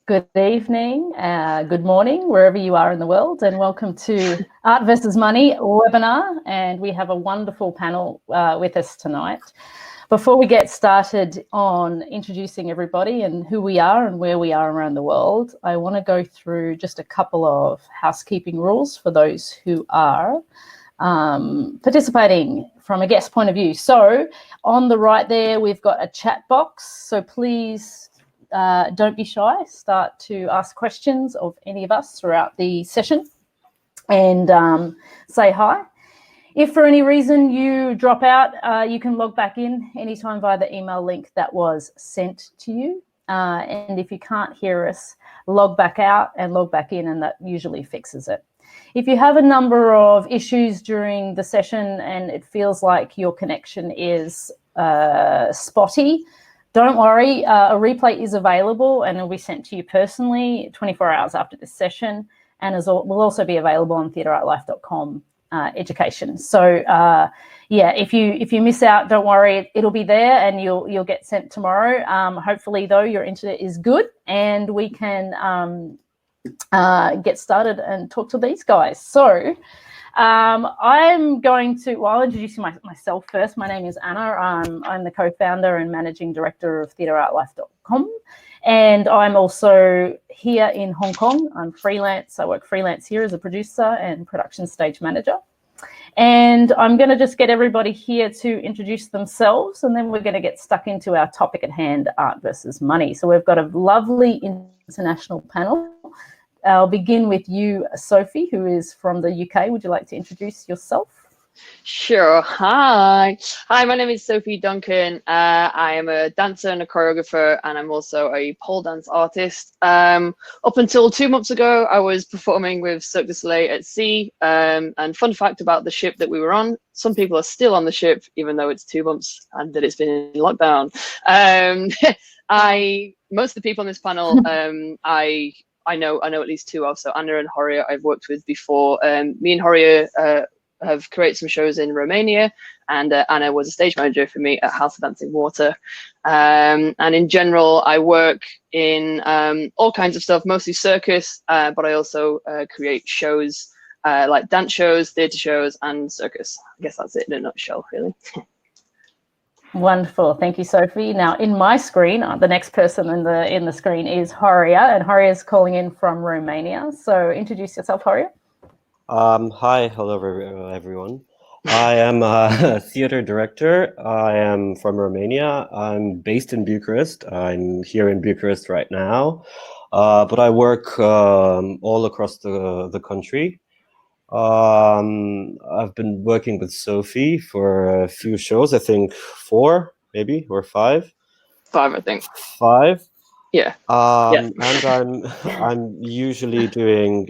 Good evening, good morning, wherever you are in the world, and welcome to Art versus Money webinar. And we have a wonderful panel with us tonight. Before we get started on introducing everybody and who we are and where we are around the world, I want to go through just a couple of housekeeping rules for those who are participating from a guest point of view. So on the right there, we've got a chat box. So please don't be shy. Start to ask questions of any of us throughout the session and say hi. If for any reason you drop out, you can log back in anytime via the email link that was sent to you. And if you can't hear us, log back out and log back in, and that usually fixes it. If you have a number of issues during the session and it feels like your connection is spotty, don't worry, a replay is available and it'll be sent to you personally 24 hours after this session, and will also be available on TheatreArtLife.com education. So yeah, if you miss out, don't worry, it'll be there and you'll get sent tomorrow. Hopefully though, your internet is good and we can get started and talk to these guys. So I'm going to, well, I'll introduce myself first. My name is Anna. I'm the co-founder and managing director of TheatreArtLife.com. And I'm also here in Hong Kong. I'm freelance. I work freelance here as a producer and production stage manager. And I'm going to just get everybody here to introduce themselves, and then we're going to get stuck into our topic at hand, art versus money. So we've got a lovely international panel. I'll begin with you, Sophie, who is from the UK. Would you like to introduce yourself? Sure. Hi, my name is Sophie Duncan. I am a dancer and a choreographer, and I'm also a pole dance artist. Up until 2 months ago, I was performing with Cirque du Soleil at sea. And fun fact about the ship that we were on, some people are still on the ship, even though it's 2 months and that it's been in lockdown. Most of the people on this panel, I know at least two of. So Anna and Horia I've worked with before. Me and Horia have created some shows in Romania, and Anna was a stage manager for me at House of Dancing Water. And in general, I work in all kinds of stuff, mostly circus, but I also create shows like dance shows, theatre shows, and circus. I guess that's it in a nutshell, really. Wonderful, thank you, Sophie. Now, in my screen, the next person in the screen is Horia, and Horia is calling in from Romania. So, introduce yourself, Horia. Hi, hello everyone. I am a theater director. I am from Romania. I'm based in Bucharest. I'm here in Bucharest right now, but I work all across the country. I've been working with Sophie for a few shows, I think 4 maybe, or 5. 5, I think. 5? Yeah. And I'm usually doing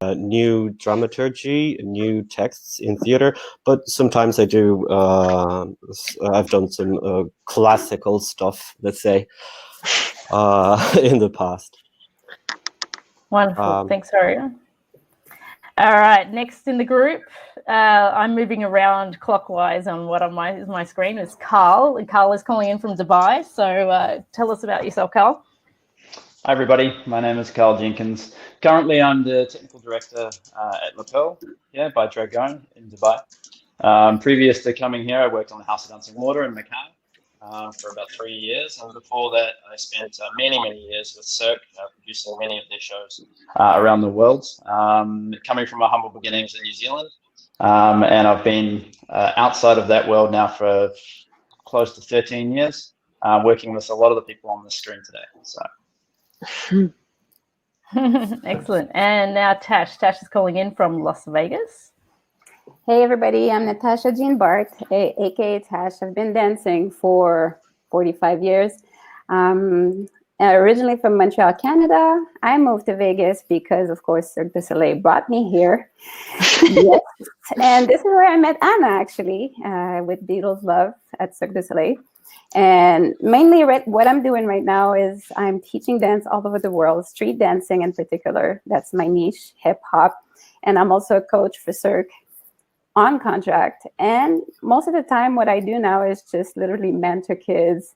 new dramaturgy, new texts in theater, but sometimes I do, I've done some classical stuff, let's say, in the past. Wonderful, thanks, Horia. All right, next in the group, I'm moving around clockwise on what is my screen is Carl, and Carl is calling in from Dubai. So tell us about yourself, Carl. Hi everybody, my name is Carl Jenkins. Currently I'm the technical director at La Pearl, by Dragon in Dubai. Previous to coming here, I worked on the House of Dancing Water in Macau for about 3 years, and before that I spent many years with Cirque, producing many of their shows around the world. Coming from my humble beginnings in New Zealand, and I've been outside of that world now for close to 13 years, working with a lot of the people on the screen today. So. Excellent. And now Tash is calling in from Las Vegas. Hey everybody, I'm Natasha Jean Bart, aka Tash. I've been dancing for 45 years. Originally from Montreal, Canada. I moved to Vegas because, of course, Cirque du Soleil brought me here. Yes. And this is where I met Anna, actually, with Beatles Love at Cirque du Soleil. And mainly what I'm doing right now is I'm teaching dance all over the world, street dancing in particular. That's my niche, hip hop. And I'm also a coach for Cirque on contract. And most of the time, what I do now is just literally mentor kids,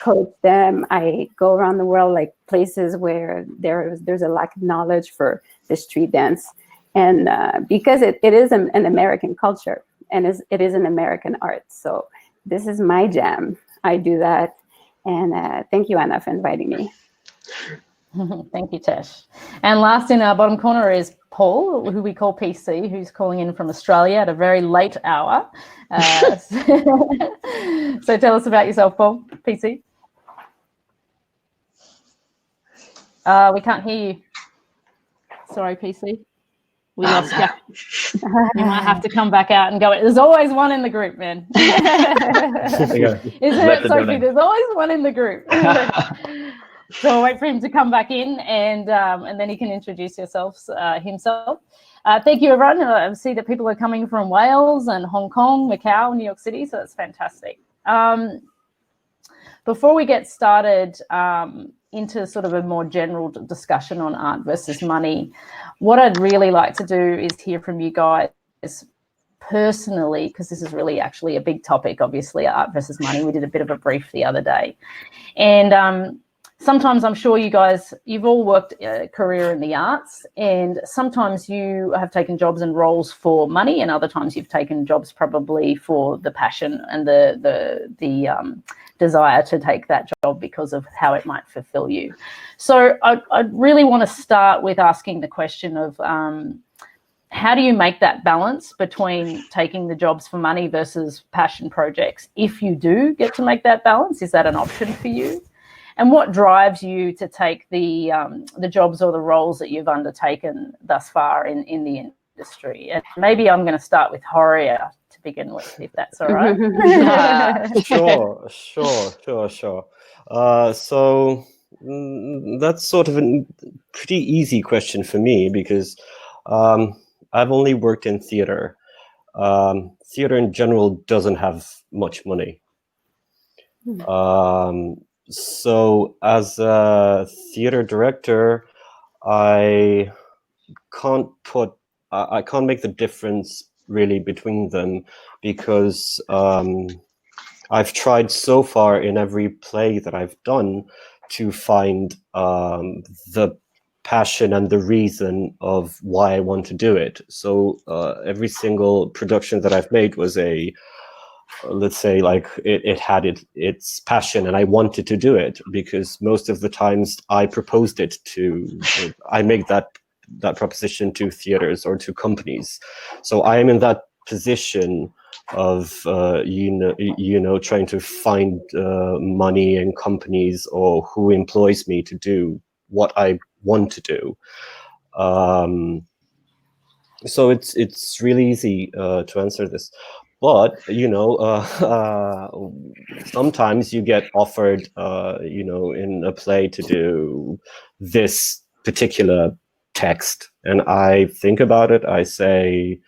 coach them. I go around the world, like places where there's a lack of knowledge for the street dance. And because it is an American culture, and it is an American art. So this is my jam. I do that. And thank you, Anna, for inviting me. Thank you, Tesh. And last in our bottom corner is Paul, who we call PC, who's calling in from Australia at a very late hour. So tell us about yourself, Paul. PC. We can't hear you. Sorry, PC. We lost you. You might have to come back out and go. There's always one in the group, man. Isn't it, Sophie? There's always one in the group. So I'll wait for him to come back in, and then he can introduce himself. Thank you, everyone. I see that people are coming from Wales and Hong Kong, Macau, New York City, so that's fantastic. Before we get started into sort of a more general discussion on art versus money, what I'd really like to do is hear from you guys personally, because this is really actually a big topic, obviously, art versus money. We did a bit of a brief the other day. And sometimes I'm sure you guys, you've all worked a career in the arts, and sometimes you have taken jobs and roles for money, and other times you've taken jobs probably for the passion and the desire to take that job because of how it might fulfill you. So I really want to start with asking the question of how do you make that balance between taking the jobs for money versus passion projects? If you do get to make that balance, is that an option for you? And what drives you to take the jobs or the roles that you've undertaken thus far in the industry? And maybe I'm going to start with Horia to begin with, if that's all right. Sure. So that's sort of a pretty easy question for me, because I've only worked in theater. Theater in general doesn't have much money. So as a theater director, I can't make the difference really between them, because I've tried so far in every play that I've done to find the passion and the reason of why I want to do it. So every single production that I've made was let's say, like, it had its passion, and I wanted to do it, because most of the times I proposed it I make that proposition to theaters or to companies. So I am in that position of trying to find money and companies or who employs me to do what I want to do. So it's really easy to answer this. But sometimes you get offered in a play to do this particular text, and I think about it. I say,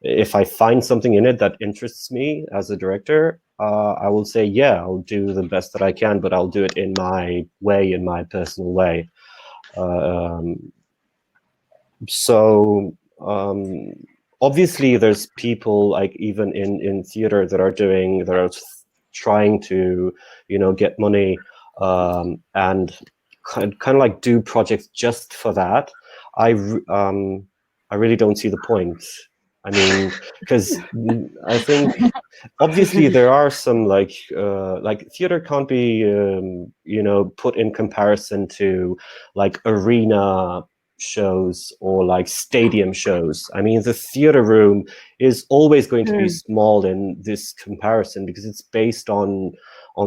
if I find something in it that interests me as a director, I will say, yeah, I'll do the best that I can, but I'll do it in my way, in my personal way. Obviously, there's people, like, even in theater, that are trying to get money and kind of like do projects just for that. I really don't see the point. I mean, because I think obviously there are some like theater can't be put in comparison to like arena shows or like stadium shows. I mean, the theater room is always going to be small in this comparison, because it's based on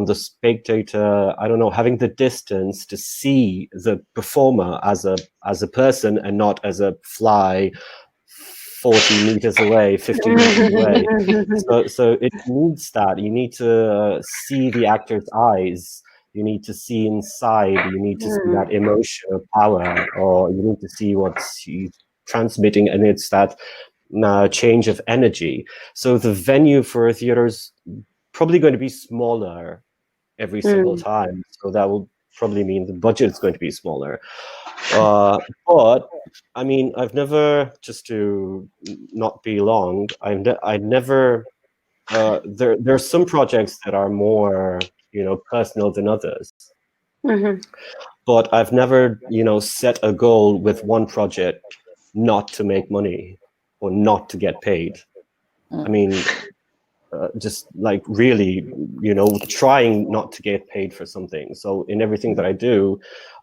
the spectator, I don't know, having the distance to see the performer as a person, and not as a fly 40 meters away, 50 meters away. So it needs that. You need to see the actor's eyes. You need to see inside. You need to see that emotional power, or you need to see what's he's transmitting, and it's that change of energy. So the venue for a theater is probably going to be smaller every single time. So that will probably mean the budget is going to be smaller. But I mean, I've never, just to not be long, I never. There's some projects that are more personal than others. Mm-hmm. But I've never, set a goal with one project not to make money or not to get paid. I mean, just like really, trying not to get paid for something. So in everything that I do,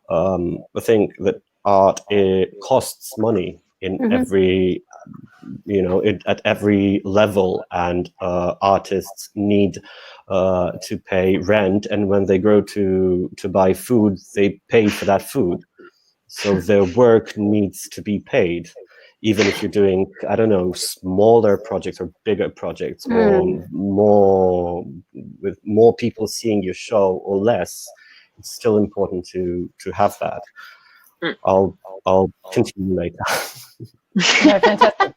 I think that art, it costs money in every, at every level, and artists need to pay rent, and when they go to buy food, they pay for that food. So their work needs to be paid, even if you're doing, I don't know, smaller projects or bigger projects, or more, with more people seeing your show or less. It's still important to have that. I'll continue later. No, fantastic.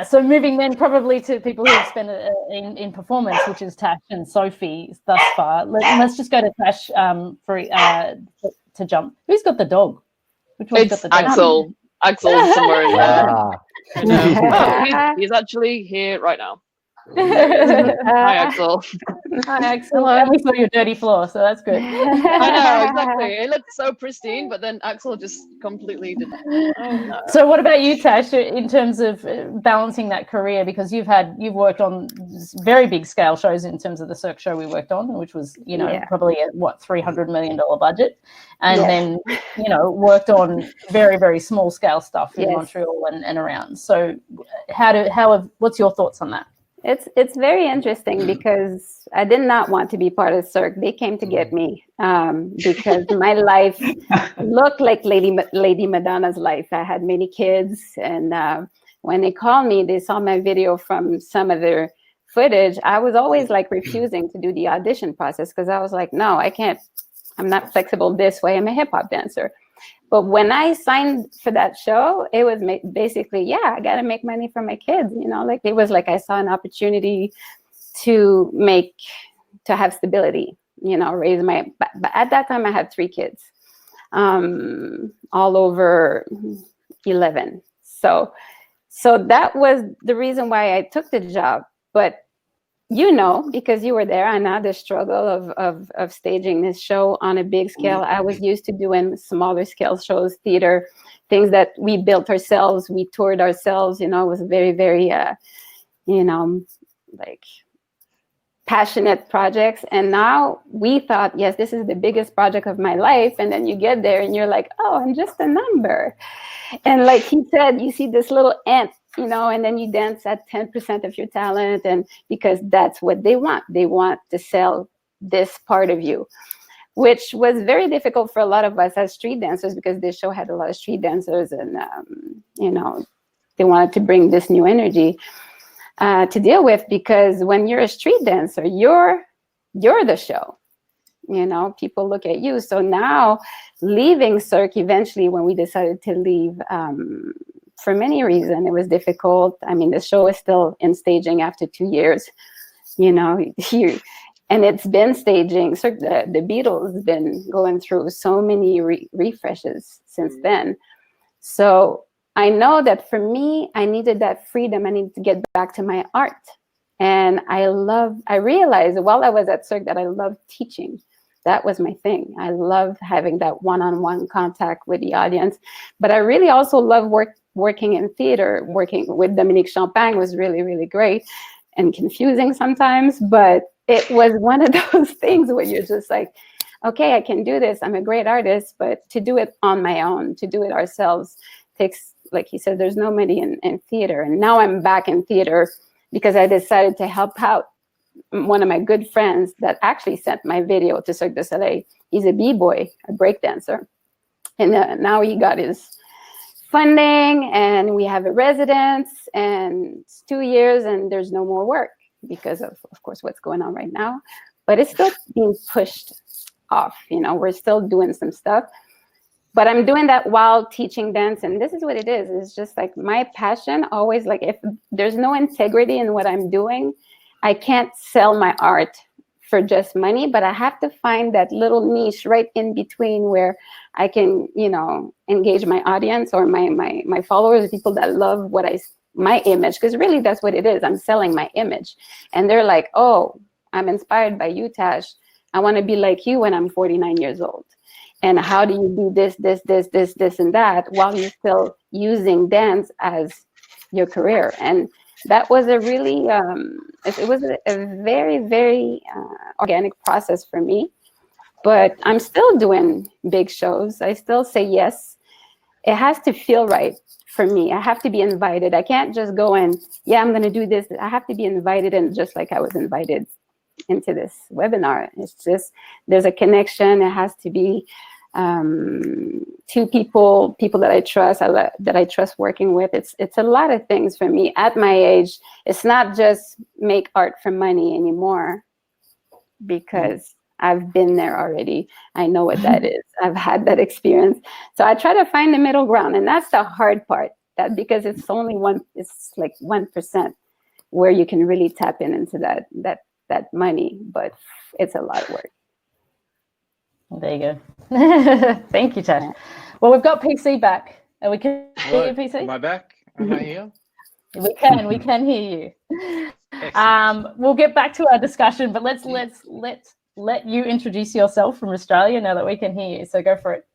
So moving then probably to people who have spent in performance, which is Tash and Sophie thus far. Let's just go to Tash to jump. Who's got the dog? Which one's got the dog? Axel. Axel's somewhere in there. Ah. Oh, he's actually here right now. Hi, Axel. Hi, Axel. And we saw your dirty floor, so that's good. I know, exactly. It looked so pristine, but then Axel just completely didn't. Oh, no. So what about you, Tash, in terms of balancing that career? Because you've worked on very big scale shows in terms of the Cirque show we worked on, which was, probably a $300 million budget. And then, worked on very, very small scale stuff in Montreal and around. So what's your thoughts on that? It's very interesting because I did not want to be part of Cirque. They came to get me because my life looked like Lady Madonna's life. I had many kids, and when they called me, they saw my video from some of their footage. I was always like refusing to do the audition process because I was like, no, I can't. I'm not flexible this way. I'm a hip hop dancer. But when I signed for that show, it was basically, I got to make money for my kids. It was like I saw an opportunity to have stability, raise my, but at that time I had 3 kids, all over 11. So that was the reason why I took the job. But because you were there, Anna, the struggle of staging this show on a big scale. I was used to doing smaller scale shows, theater, things that we built ourselves, we toured ourselves, it was very, very, like passionate projects. And now we thought, yes, this is the biggest project of my life. And then you get there and you're like, oh, I'm just a number. And like he said, you see this little ant, and then you dance at 10% of your talent. And because that's what they want to sell this part of you, which was very difficult for a lot of us as street dancers, because this show had a lot of street dancers, and, they wanted to bring this new energy to deal with, because when you're a street dancer, you're the show, people look at you. So now leaving Cirque, eventually when we decided to leave, for many reasons, it was difficult. I mean, the show is still in staging after 2 years, and it's been staging. So the Beatles has been going through so many refreshes since then. So I know that for me, I needed that freedom. I needed to get back to my art. And I realized while I was at Cirque that I loved teaching. That was my thing. I love having that one-on-one contact with the audience. But I really also love working in theater. Working with Dominique Champagne was really, really great and confusing sometimes. But it was one of those things where you're just like, okay, I can do this. I'm a great artist. But to do it on my own, to do it ourselves, takes, like he said, there's no money in theater. And now I'm back in theater because I decided to help out one of my good friends that actually sent my video to Cirque du Soleil. He's a b-boy, a breakdancer. And now he got his funding, and we have a residence, and it's 2 years, and there's no more work because of course, what's going on right now. But it's still being pushed off. We're still doing some stuff. But I'm doing that while teaching dance. And this is what it is. It's just like my passion always, like if there's no integrity in what I'm doing, I can't sell my art for just money, but I have to find that little niche right in between where I can, engage my audience or my followers, people that love my image, because really that's what it is. I'm selling my image. And they're like, oh, I'm inspired by you, Tash. I want to be like you when I'm 49 years old. And how do you do this, and that while you're still using dance as your career? And that was a really, it was a very, very organic process for me. But I'm still doing big shows. I still say yes. It has to feel right for me. I have to be invited. I can't just go and, yeah, I'm going to do this. I have to be invited, and just like I was invited into this webinar. It's just, there's a connection. It has to be two people that I trust, that I trust working with. It's a lot of things for me at my age. It's not just make art for money anymore, because I've been there already. I know what that is. I've had that experience. So I try to find the middle ground, and that's the hard part. That because it's only it's like 1% where you can really tap into that money, but it's a lot of work. There you go. Thank you, Tash. Well, we've got PC back. And we can hear you, PC? Am I back? Am I here? We can hear you. We'll get back to our discussion, but let's let you introduce yourself from Australia now that we can hear you. So go for it.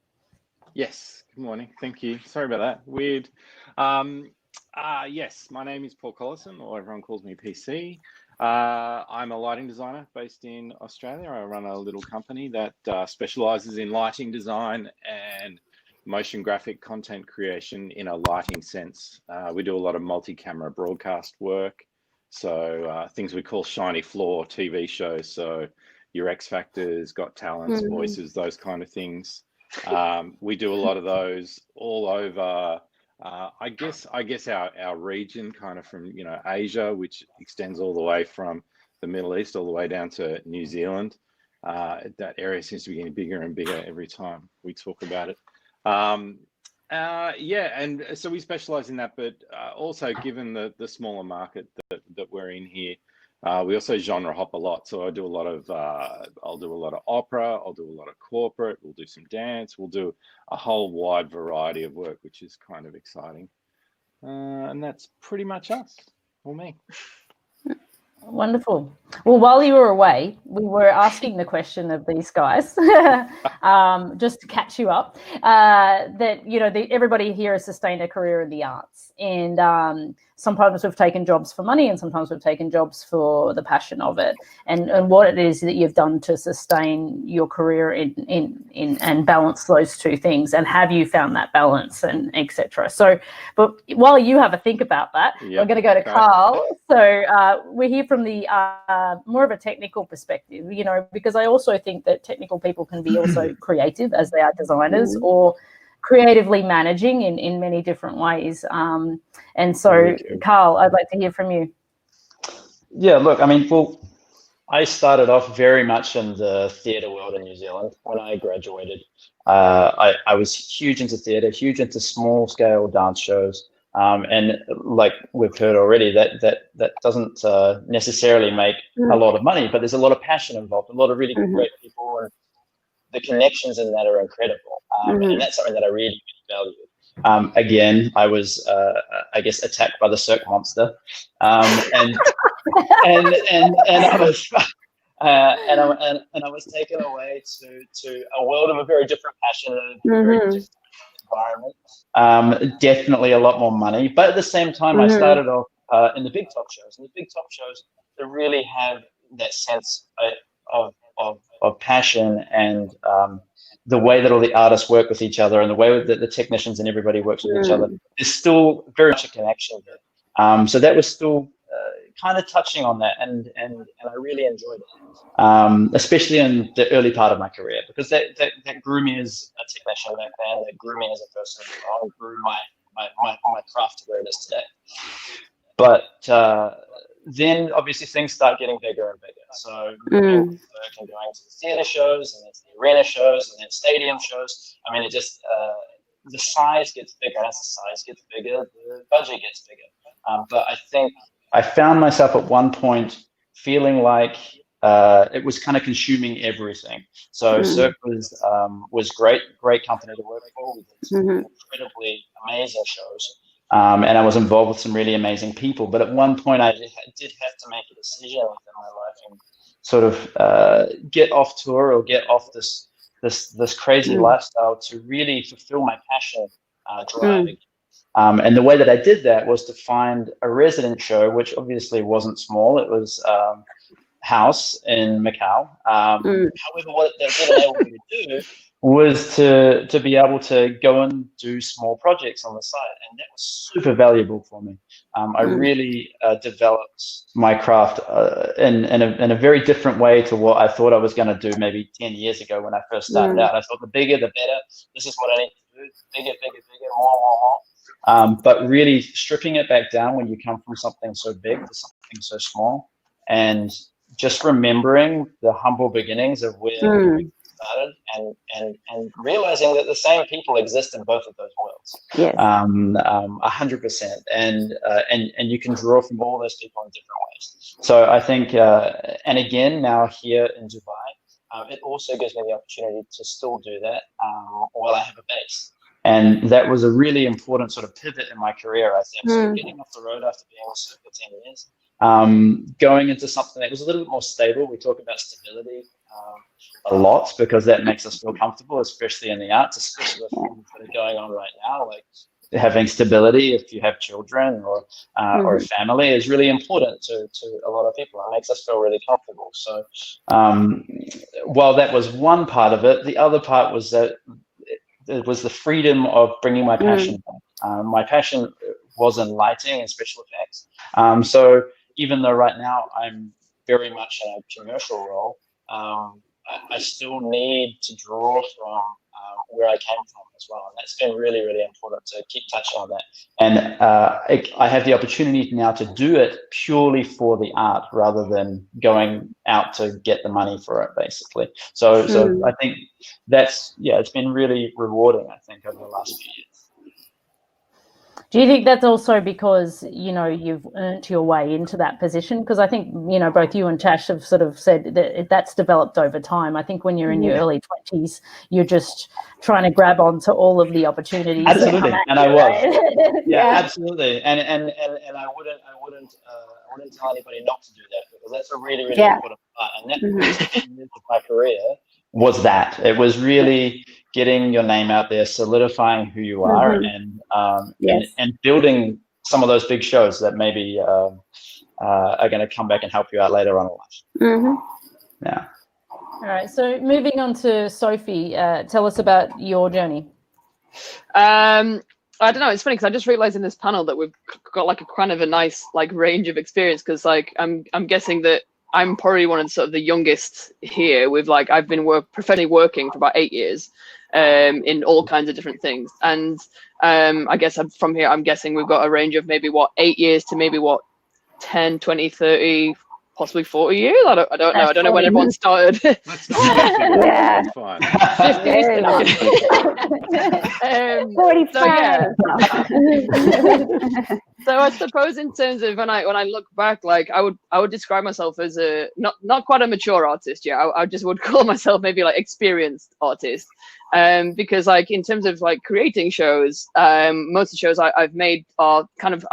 Yes. Good morning. Thank you. Sorry about that. Weird. Yes, my name is Paul Collison, or everyone calls me PC. I'm a lighting designer based in Australia. I run a little company that specializes in lighting design and motion graphic content creation in a lighting sense. We do a lot of multi-camera broadcast work. So things we call shiny floor TV shows. So your X Factors, Got Talents, Voices, those kind of things. We do a lot of those all over. I guess our region, kind of from Asia, which extends all the way from the Middle East all the way down to New Zealand. That area seems to be getting bigger and bigger every time we talk about it. Yeah, and so we specialize in that, but also given the smaller market that we're in here, we also genre hop a lot. So I do a lot of, I'll do a lot of opera, I'll do a lot of corporate, we'll do some dance, we'll do a whole wide variety of work, which is kind of exciting. And that's pretty much us, or me. Wonderful. Well, while you were away, we were asking the question of these guys, just to catch you up, that, everybody here has sustained a career in the arts. And sometimes we've taken jobs for money, and sometimes we've taken jobs for the passion of it, and what it is that you've done to sustain your career in and balance those two things. And have you found that balance, and etc. So, but while you have a think about that, we're going to go to Carl. So we're here from the more of a technical perspective, because I also think that technical people can be also creative as they are designers, or creatively managing in many different ways. And so, Carl, I'd like to hear from you. Yeah, look, I mean, I started off very much in the theatre world in New Zealand when I graduated. I was huge into theatre, huge into small scale dance shows. And like we've heard already, that doesn't necessarily make a lot of money, but there's a lot of passion involved, a lot of really great people, and the connections in that are incredible. And that's something that I really, really value. Again, I was, I guess, attacked by the Cirque monster, and I was, and I was taken away to a world of a very different passion, and a very different environment. Definitely a lot more money, but at the same time, I started off in the big top shows. And the big top shows, they really have that sense of passion, and the way that all the artists work with each other, and the way that the technicians and everybody works with each other, is still very much a connection there. So that was still kind of touching on that, and I really enjoyed it, especially in the early part of my career, because that grew me as a technician back then, that grew me as a person, grew my craft to where it is today. But then obviously things start getting bigger and bigger. So going to the theatre shows, and then the arena shows, and then stadium shows. I mean, it just, the size gets bigger. As the size gets bigger, the budget gets bigger. But I think I found myself at one point feeling like it was kind of consuming everything. So Cirque was great company to work for. We did some incredibly amazing shows. And I was involved with some really amazing people. But at one point, I did have to make a decision within my life and sort of get off tour or get off this crazy lifestyle to really fulfill my passion driving. And the way that I did that was to find a resident show, which obviously wasn't small. It was House in Macau. However, what they enabled me to do was to be able to go and do small projects on the side, and that was super valuable for me. I really developed my craft in a very different way to what I thought I was going to do maybe 10 years ago when I first started out. I thought the bigger, the better. This is what I need to do. Bigger, more. But really stripping it back down when you come from something so big to something so small, and just remembering the humble beginnings of where we started, and realizing that the same people exist in both of those worlds. Yes. 100%, and you can draw from all those people in different ways. So I think, and again, now here in Dubai, it also gives me the opportunity to still do that while I have a base. And that was a really important sort of pivot in my career, I think. So getting off the road after being on Cirque for 10 years, going into something that was a little bit more stable. We talk about stability a lot because that makes us feel comfortable, especially in the arts, especially with things that are going on right now. Like having stability, if you have children or a family, is really important to a lot of people. It makes us feel really comfortable. So while that was one part of it, the other part was that it was the freedom of bringing my passion back. My passion was in lighting and special effects. So even though right now I'm very much in a commercial role, I still need to draw from where I came from as well. And that's been really, really important to keep touching on that. And I have the opportunity now to do it purely for the art rather than going out to get the money for it, basically. So I think that's, it's been really rewarding, I think, over the last few years. Do you think that's also because, you've earned your way into that position? Because I think, both you and Tash have sort of said that that's developed over time. I think when you're in your early 20s, you're just trying to grab onto all of the opportunities. Absolutely, and I was. Right? Absolutely. And I wouldn't tell anybody not to do that, because that's a really, really important part. And that of my career was that. It was really getting your name out there, solidifying who you are, and building some of those big shows that maybe are going to come back and help you out later on in life. Yeah. All right. So moving on to Sophie, tell us about your journey. I don't know. It's funny because I just realized in this panel that we've got like a kind of a nice like range of experience, because like I'm guessing that I'm probably one of sort of the youngest here. With like I've been professionally working for about 8 years in all kinds of different things, and I guess from here I'm guessing we've got a range of maybe 8 years to maybe 10, 20, 30, possibly 40 years. I don't know. I don't know when everyone started. That's not that's fine. 45. So I suppose in terms of when I look back, like I would describe myself as a not quite a mature artist. I just would call myself maybe like experienced artist. Because like in terms of like creating shows, most of the shows I've made are kind of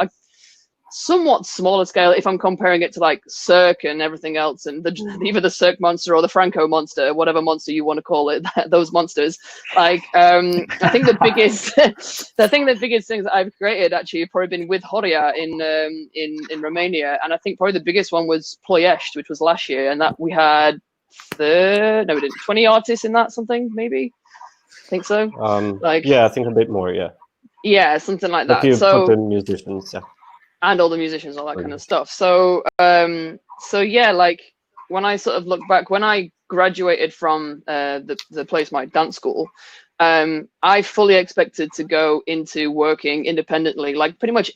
somewhat smaller scale if I'm comparing it to like Cirque and everything else, and either the Cirque monster or the Franco monster, whatever monster you want to call it, those monsters. Like I think the biggest things that I've created actually have probably been with Horia in Romania, and I think probably the biggest one was Ploiești, which was last year, and that we had 20 artists in that, something maybe. I think so. I think a bit more. Yeah, something like that. You so put the musicians, and all the musicians, all that kind of stuff. So like when I sort of look back, when I graduated from the place, my dance school, I fully expected to go into working independently. Like pretty much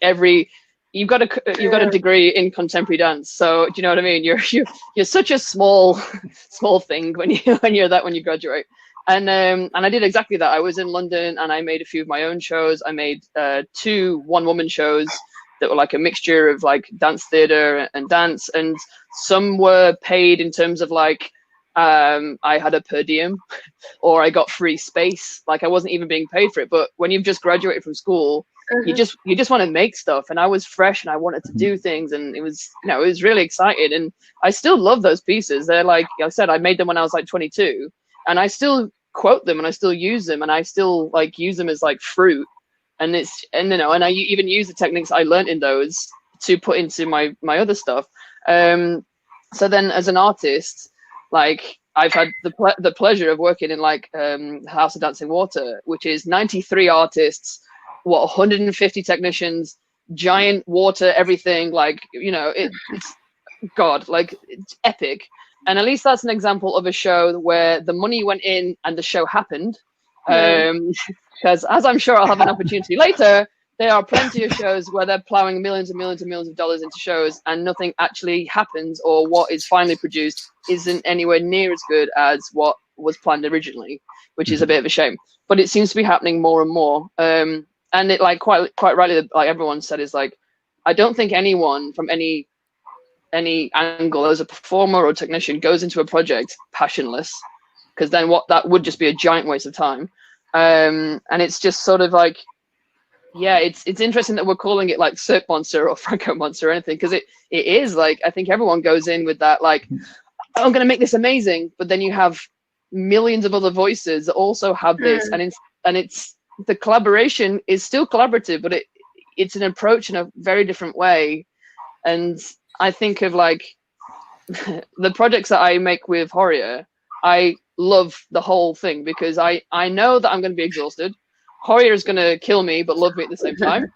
you've got a degree in contemporary dance. So do you know what I mean? You're such a small thing when you graduate. And I did exactly that. I was in London and I made a few of my own shows. I made 2 one-woman shows that were like a mixture of like dance theater and dance, and some were paid in terms of like I had a per diem or I got free space. Like I wasn't even being paid for it. But when you've just graduated from school you just want to make stuff. And I was fresh and I wanted to do things, and it was, you know, it was really excited. And I still love those pieces. They're like I said, I made them when I was like 22, and I still quote them and I still use them, and I still like use them as like fruit. And it's, and you know, and I even use the techniques I learned in those to put into my other stuff. So then as an artist, like I've had the pleasure of working in like House of Dancing Water, which is 93 artists, 150 technicians, giant water, everything, like, you know, it's God, like it's epic. And at least that's an example of a show where the money went in and the show happened. Because as I'm sure I'll have an opportunity later, there are plenty of shows where they're plowing millions and millions and millions of dollars into shows and nothing actually happens, or what is finally produced isn't anywhere near as good as what was planned originally, which is a bit of a shame. But it seems to be happening more and more. And it, like, quite rightly, like everyone said, is like, I don't think anyone from any angle as a performer or technician goes into a project passionless, because then that would just be a giant waste of time. And it's just sort of like, yeah, it's interesting that we're calling it like Cirque Monster or Franco Monster or anything, because it is like, I think everyone goes in with that like, oh, I'm going to make this amazing, but then you have millions of other voices that also have this, and it's the collaboration is still collaborative, but it's an approach in a very different way. And I think of like the projects that I make with Horia, I love the whole thing because I know that I'm going to be exhausted. Horia is going to kill me, but love me at the same time.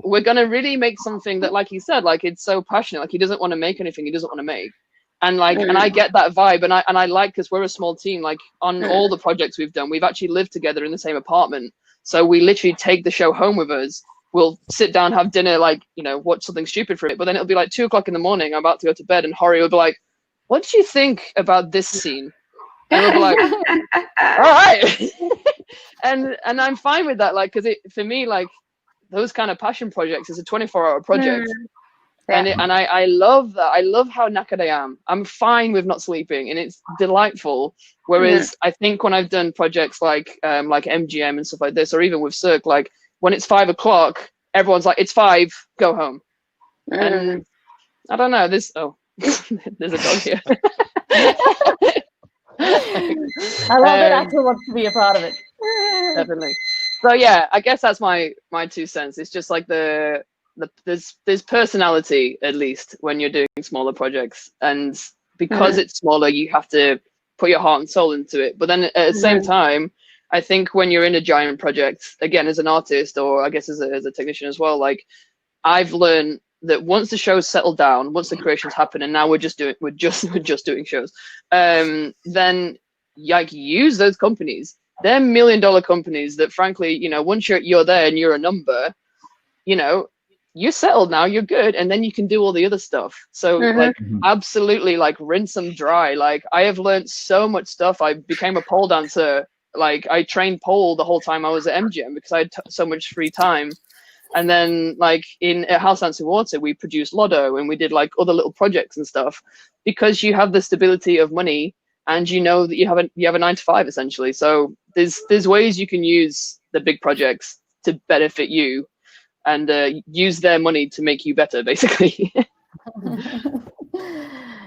We're going to really make something that, like he said, like it's so passionate. Like he doesn't want to make anything he doesn't want to make. And like, and I get that vibe, and I like, because we're a small team, like on all the projects we've done, we've actually lived together in the same apartment. So we literally take the show home with us. We'll sit down, have dinner, like, you know, watch something stupid for it. But then it'll be like 2 o'clock in the morning. I'm about to go to bed, and Horia will be like, "What did you think about this scene?" And we'll be like, "All right." and I'm fine with that, like, because for me, like, those kind of passion projects is a 24-hour project. And I love that. I love how knackered I am. I'm fine with not sleeping, and it's delightful. Whereas I think when I've done projects like MGM and stuff like this, or even with Cirque, like when it's 5 o'clock, everyone's like, "It's 5, go home." And I don't know. There's there's a dog here. I love that Axel wants to be a part of it. Definitely. So yeah, I guess that's my 2 cents. It's just like there's personality, at least when you're doing smaller projects, and because it's smaller, you have to put your heart and soul into it. But then at the same time, I think when you're in a giant project, again, as an artist, or I guess as a technician as well, like I've learned that once the show's settled down, once the creations happen, and now we're just doing shows, then like use those companies. They're $1 million companies that, frankly, you know, once you're there and you're a number, you know, you're settled now, you're good, and then you can do all the other stuff. So like absolutely, like, rinse them dry. Like I have learned so much stuff. I became a pole dancer. Like I trained pole the whole time I was at MGM because I had so much free time. And then like at House Dancing Water, we produced Lotto, and we did like other little projects and stuff, because you have the stability of money, and you know that you have a 9 to 5 essentially. So there's ways you can use the big projects to benefit you, and use their money to make you better, basically.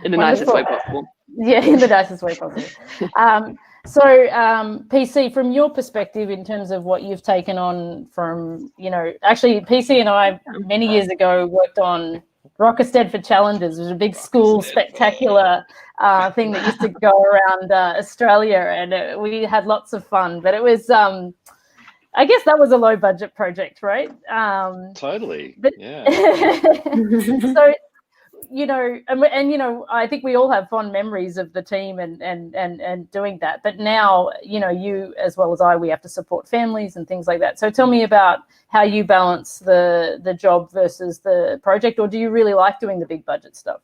In the nicest way possible. Yeah, in the nicest way possible. So PC, from your perspective, in terms of what you've taken on from, you know, actually PC and I many years ago worked on Rockestead Challengers. It was a big school spectacular thing that used to go around Australia, and we had lots of fun. But it was, I guess that was a low budget project, right? Totally. But, yeah. So, you know, and you know, I think we all have fond memories of the team and doing that. But now, you know, you as well as I, we have to support families and things like that. So tell me about how you balance the job versus the project, or do you really like doing the big budget stuff?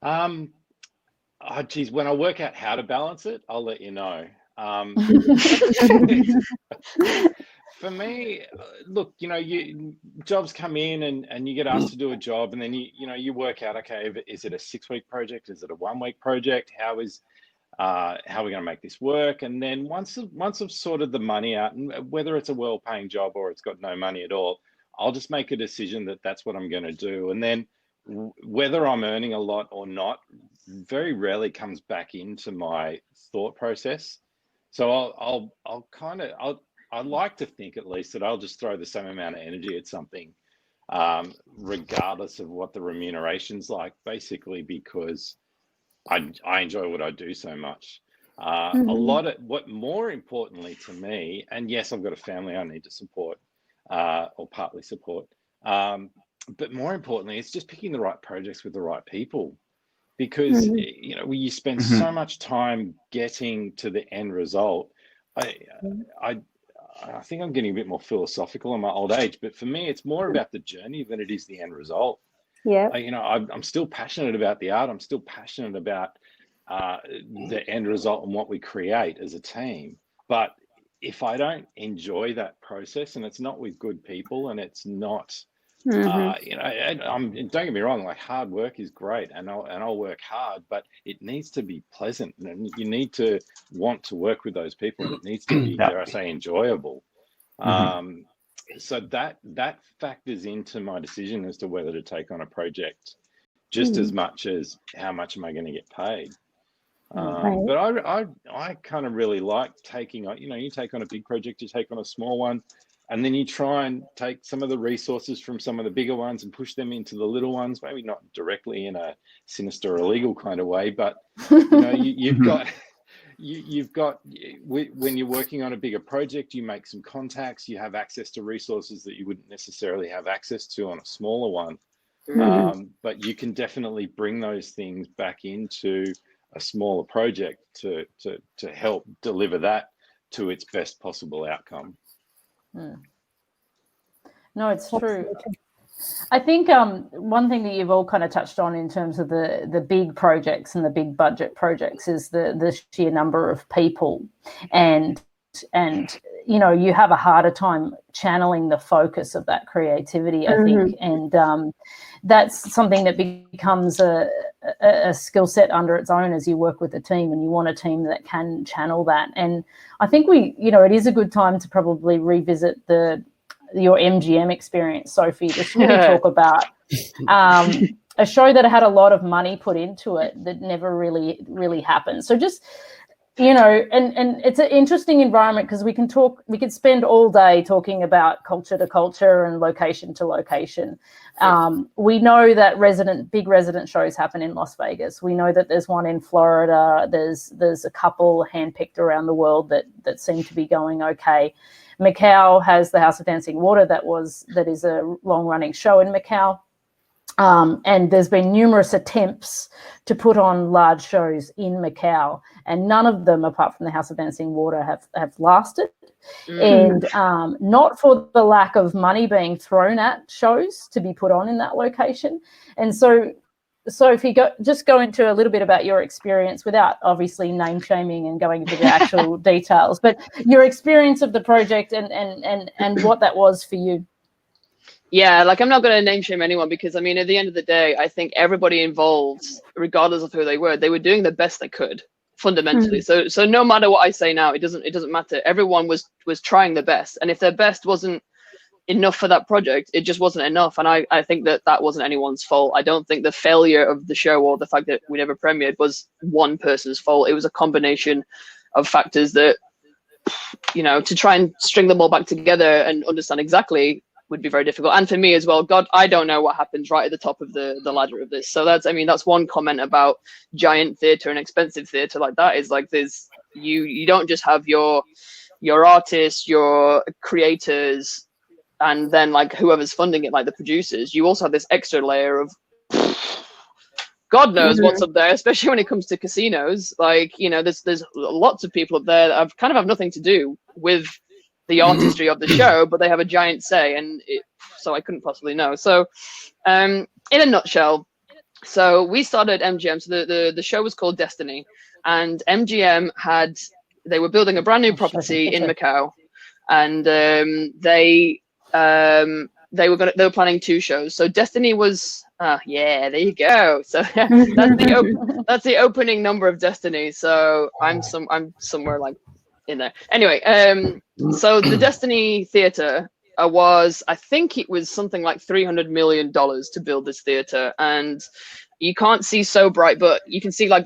Oh geez, when I work out how to balance it, I'll let you know. For me, look, you know, jobs come in and you get asked to do a job, and then you work out, okay, is it a 6-week project? Is it a 1-week project? How is how are we going to make this work? And then once I've sorted the money out, and whether it's a well-paying job or it's got no money at all, I'll just make a decision that that's what I'm going to do. And then whether I'm earning a lot or not very rarely comes back into my thought process. So I'd like to think at least that I'll just throw the same amount of energy at something, regardless of what the remuneration's like, basically because I enjoy what I do so much. A lot of what more importantly to me, and yes, I've got a family I need to support, or partly support. But more importantly, it's just picking the right projects with the right people, because you know, you spend so much time getting to the end result. I think I'm getting a bit more philosophical in my old age, but for me, it's more about the journey than it is the end result. Yeah. You know, I'm still passionate about the art. I'm still passionate about the end result and what we create as a team. But if I don't enjoy that process, and it's not with good people, and it's not, you know, don't get me wrong, like hard work is great, and I'll work hard, but it needs to be pleasant, and you need to want to work with those people. It needs to be, dare I say, enjoyable. So that factors into my decision as to whether to take on a project, just as much as how much am I going to get paid. But I kind of really like taking on, you know, you take on a big project, you take on a small one, and then you try and take some of the resources from some of the bigger ones and push them into the little ones, maybe not directly in a sinister or illegal kind of way, but you know, you've got when you're working on a bigger project, you make some contacts, you have access to resources that you wouldn't necessarily have access to on a smaller one. But you can definitely bring those things back into a smaller project to help deliver that to its best possible outcome. No, it's true. I think one thing that you've all kind of touched on in terms of the big projects and the big budget projects is the sheer number of people, and you know, you have a harder time channeling the focus of that creativity, I think, and that's something that becomes a skill set under its own as you work with a team, and you want a team that can channel that. And I think you know, it is a good time to probably revisit your MGM experience, Sophie, to really talk about a show that had a lot of money put into it that never really happened. So just, you know, and it's an interesting environment because we could spend all day talking about culture to culture and location to location. We know that big resident shows happen in Las Vegas. We know that there's one in Florida. There's a couple handpicked around the world that seem to be going okay. Macau has the House of Dancing Water that is a long-running show in Macau. And there's been numerous attempts to put on large shows in Macau, and none of them, apart from the House of Dancing Water, have lasted. And not for the lack of money being thrown at shows to be put on in that location. And so if you just go into a little bit about your experience without obviously name shaming and going into the actual details, but your experience of the project and what that was for you. Yeah, like I'm not going to name shame anyone, because I mean, at the end of the day, I think everybody involved, regardless of who they were doing the best they could fundamentally. So no matter what I say now, it doesn't matter. Everyone was trying their best, and if their best wasn't enough for that project, it just wasn't enough. And I think that wasn't anyone's fault. I don't think the failure of the show or the fact that we never premiered was one person's fault. It was a combination of factors that, you know, to try and string them all back together and understand exactly would be very difficult. And for me as well, God, I don't know what happens right at the top of the ladder of this. So that's one comment about giant theatre and expensive theatre like that, is like you don't just have your artists, your creators, and then like whoever's funding it, like the producers. You also have this extra layer of God knows what's up there, especially when it comes to casinos. Like, you know, there's lots of people up there that have nothing to do with the artistry of the show, but they have a giant say, and so I couldn't possibly know. So in a nutshell, so we started MGM. So the show was called Destiny, and MGM they were building a brand new property in Macau, and they they were planning 2 shows. So Destiny was yeah, there you go. So that's the opening number of Destiny. So I'm somewhere like in there. Anyway, so the Destiny Theatre I think it was something like $300 million to build this theatre, and you can't see so bright, but you can see like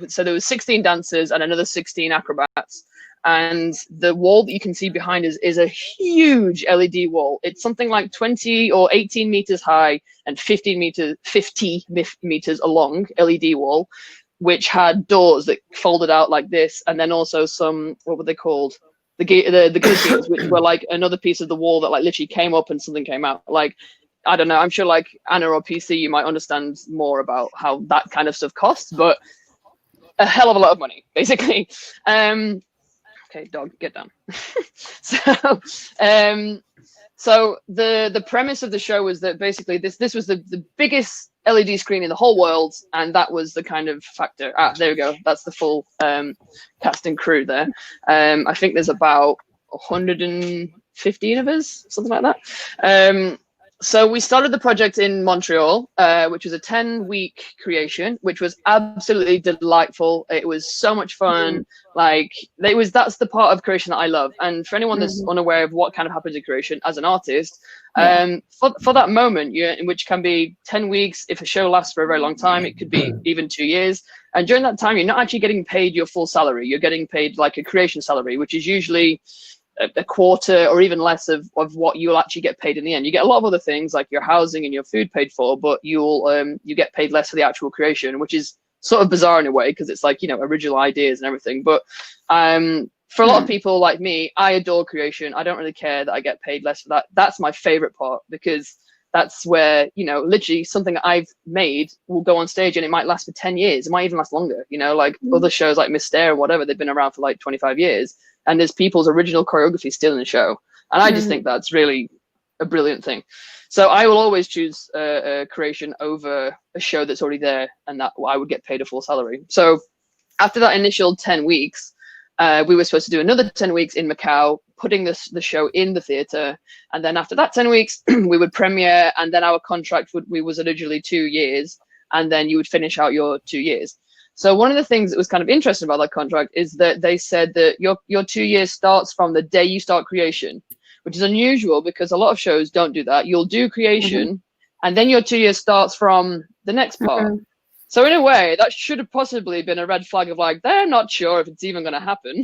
so there was 16 dancers and another 16 acrobats. And the wall that you can see behind us is a huge LED wall. It's something like 20 or 18 meters high and 50 meters long LED wall, which had doors that folded out like this. And then also some, what were they called? The guillotines, which were like another piece of the wall that like literally came up and something came out. Like, I don't know, I'm sure like Anna or PC, you might understand more about how that kind of stuff costs, but a hell of a lot of money, basically. Okay, dog, get down. So the premise of the show was that basically this was the biggest LED screen in the whole world, and that was the kind of factor. There we go. That's the full cast and crew there. I think there's about 115 of us, something like that. So we started the project in Montreal, which was a 10-week creation, which was absolutely delightful. It was so much fun. Like that's the part of creation that I love. And for anyone that's unaware of what kind of happens in creation as an artist, for that moment, which can be 10 weeks, if a show lasts for a very long time, it could be even 2 years. And during that time, you're not actually getting paid your full salary. You're getting paid like a creation salary, which is usually a quarter or even less of what you'll actually get paid in the end. You get a lot of other things like your housing and your food paid for, but you get paid less for the actual creation, which is sort of bizarre in a way because it's like, you know, original ideas and everything. But for a lot of people like me, I adore creation. I don't really care that I get paid less for that. That's my favorite part, because that's where, you know, literally something I've made will go on stage and it might last for 10 years. It might even last longer, you know, like other shows like Mystere or whatever, they've been around for like 25 years. And there's people's original choreography still in the show. And I just think that's really a brilliant thing. So I will always choose a creation over a show that's already there, and that I would get paid a full salary. So after that initial 10 weeks, we were supposed to do another 10 weeks in Macau, putting the show in the theatre. And then after that 10 weeks, we would premiere, and then our contract was originally 2 years, and then you would finish out your 2 years. So one of the things that was kind of interesting about that contract is that they said that your 2 years starts from the day you start creation, which is unusual because a lot of shows don't do that. You'll do creation, and then your 2 years starts from the next part. So in a way, that should have possibly been a red flag of like, they're not sure if it's even going to happen.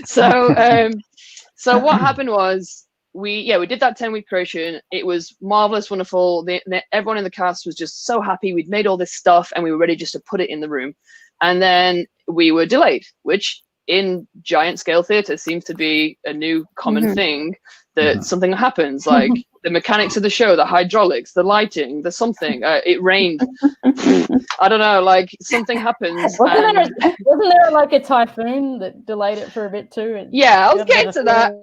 So what happened was, we did that 10-week creation. It was marvelous, wonderful. Everyone in the cast was just so happy. We'd made all this stuff and we were ready just to put it in the room. And then we were delayed, which in giant scale theatre seems to be a new common thing, that something happens, like the mechanics of the show, the hydraulics, the lighting, the something, it rained. I don't know, like something happens. Wasn't there like a typhoon that delayed it for a bit too? Yeah, I was getting to that.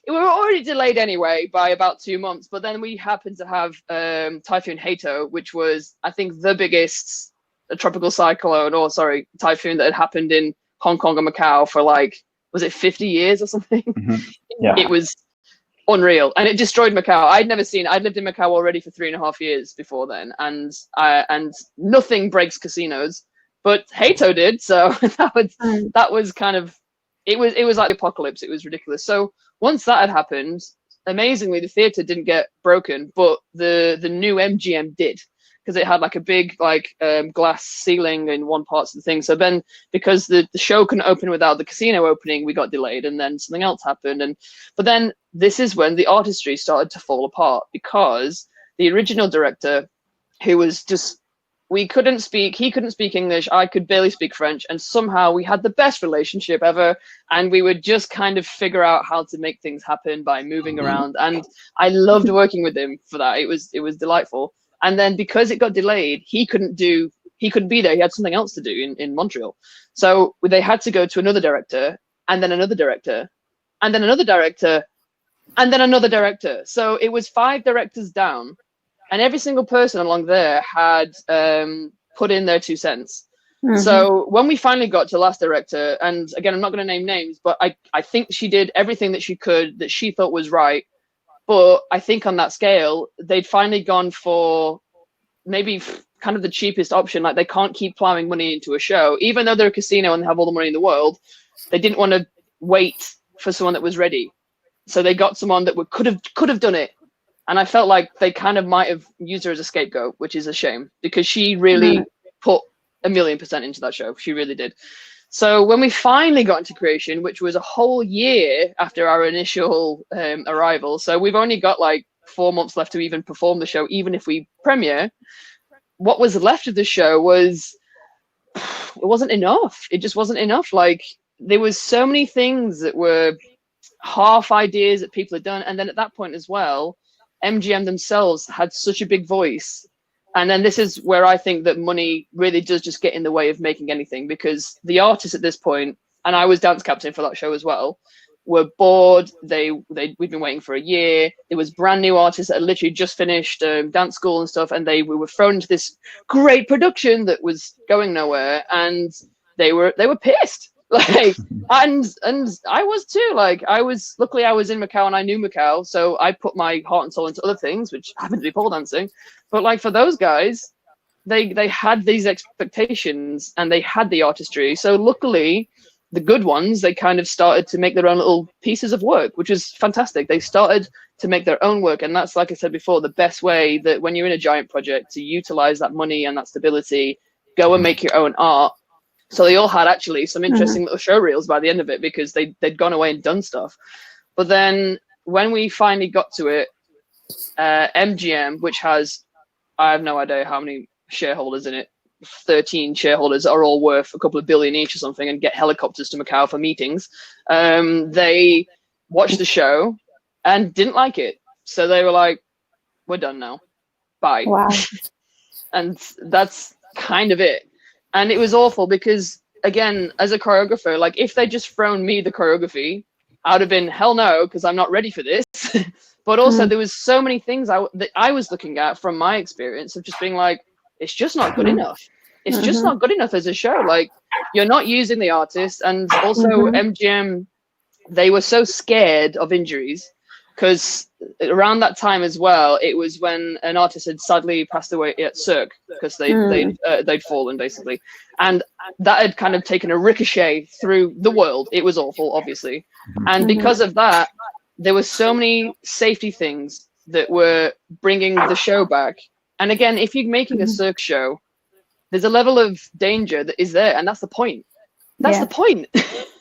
We were already delayed anyway by about 2 months, but then we happened to have Typhoon Hato, which was, I think, the biggest tropical cyclone, typhoon that had happened in Hong Kong and Macau for like, was it 50 years or something? Yeah. It was unreal, and it destroyed Macau. I'd lived in Macau already for 3.5 years before then, and nothing breaks casinos, but Hato did. So that was kind of, it was like the apocalypse. It was ridiculous. So once that had happened, amazingly, the theatre didn't get broken, but the new MGM did, because it had like a big glass ceiling in one part of the thing. So then, because the show couldn't open without the casino opening, we got delayed, and then something else happened. But then this is when the artistry started to fall apart, because the original director, who was just, he couldn't speak English, I could barely speak French, and somehow we had the best relationship ever, and we would just kind of figure out how to make things happen by moving around, and I loved working with him for that. It was delightful. And then because it got delayed, he couldn't be there. He had something else to do in Montreal. So they had to go to another director, and then another director, and then another director, and then another director. So it was 5 directors down, and every single person along there had put in their 2 cents. So when we finally got to Last Director, and again, I'm not going to name names, but I think she did everything that she could that she thought was right. But I think on that scale, they'd finally gone for maybe kind of the cheapest option. Like, they can't keep plowing money into a show, even though they're a casino and they have all the money in the world. They didn't want to wait for someone that was ready, so they got someone that could have done it. And I felt like they kind of might have used her as a scapegoat, which is a shame, because she really put 1,000,000% into that show. She really did. So when we finally got into creation, which was a whole year after our initial arrival, so we've only got like 4 months left to even perform the show, even if we premiere. What was left of the show was, it wasn't enough. It just wasn't enough. Like, there was so many things that were half ideas that people had done, and then at that point as well, MGM themselves had such a big voice. And then this is where I think that money really does just get in the way of making anything, because the artists at this point, and I was dance captain for that show as well, were bored. We'd been waiting for a year. There was brand new artists that had literally just finished dance school and stuff, and we were thrown into this great production that was going nowhere, and they were pissed. Like, and I was too. Like, luckily I was in Macau and I knew Macau, so I put my heart and soul into other things, which happened to be pole dancing. But like, for those guys, they had these expectations and they had the artistry. So luckily, the good ones, they kind of started to make their own little pieces of work, which is fantastic. They started to make their own work, and that's, like I said before, the best way that when you're in a giant project to utilize that money and that stability, go and make your own art. So they all had actually some interesting little show reels by the end of it, because they'd gone away and done stuff. But then when we finally got to it, MGM, which has, I have no idea how many shareholders in it, 13 shareholders are all worth a couple of billion each or something, and get helicopters to Macau for meetings. They watched the show and didn't like it. So they were like, we're done now. Bye. Wow. And that's kind of it. And it was awful because, again, as a choreographer, like, if they'd just thrown me the choreography, I would have been, hell no, because I'm not ready for this. But also there was so many things that I was looking at from my experience of just being like, it's just not good enough. It's just not good enough as a show. Like, you're not using the artist. And also MGM, they were so scared of injuries, because around that time as well, it was when an artist had sadly passed away at Cirque, because they'd fallen, basically. And that had kind of taken a ricochet through the world. It was awful, obviously. And because of that, there were so many safety things that were bringing the show back. And again, if you're making a Cirque show, there's a level of danger that is there, and that's the point. That's the point.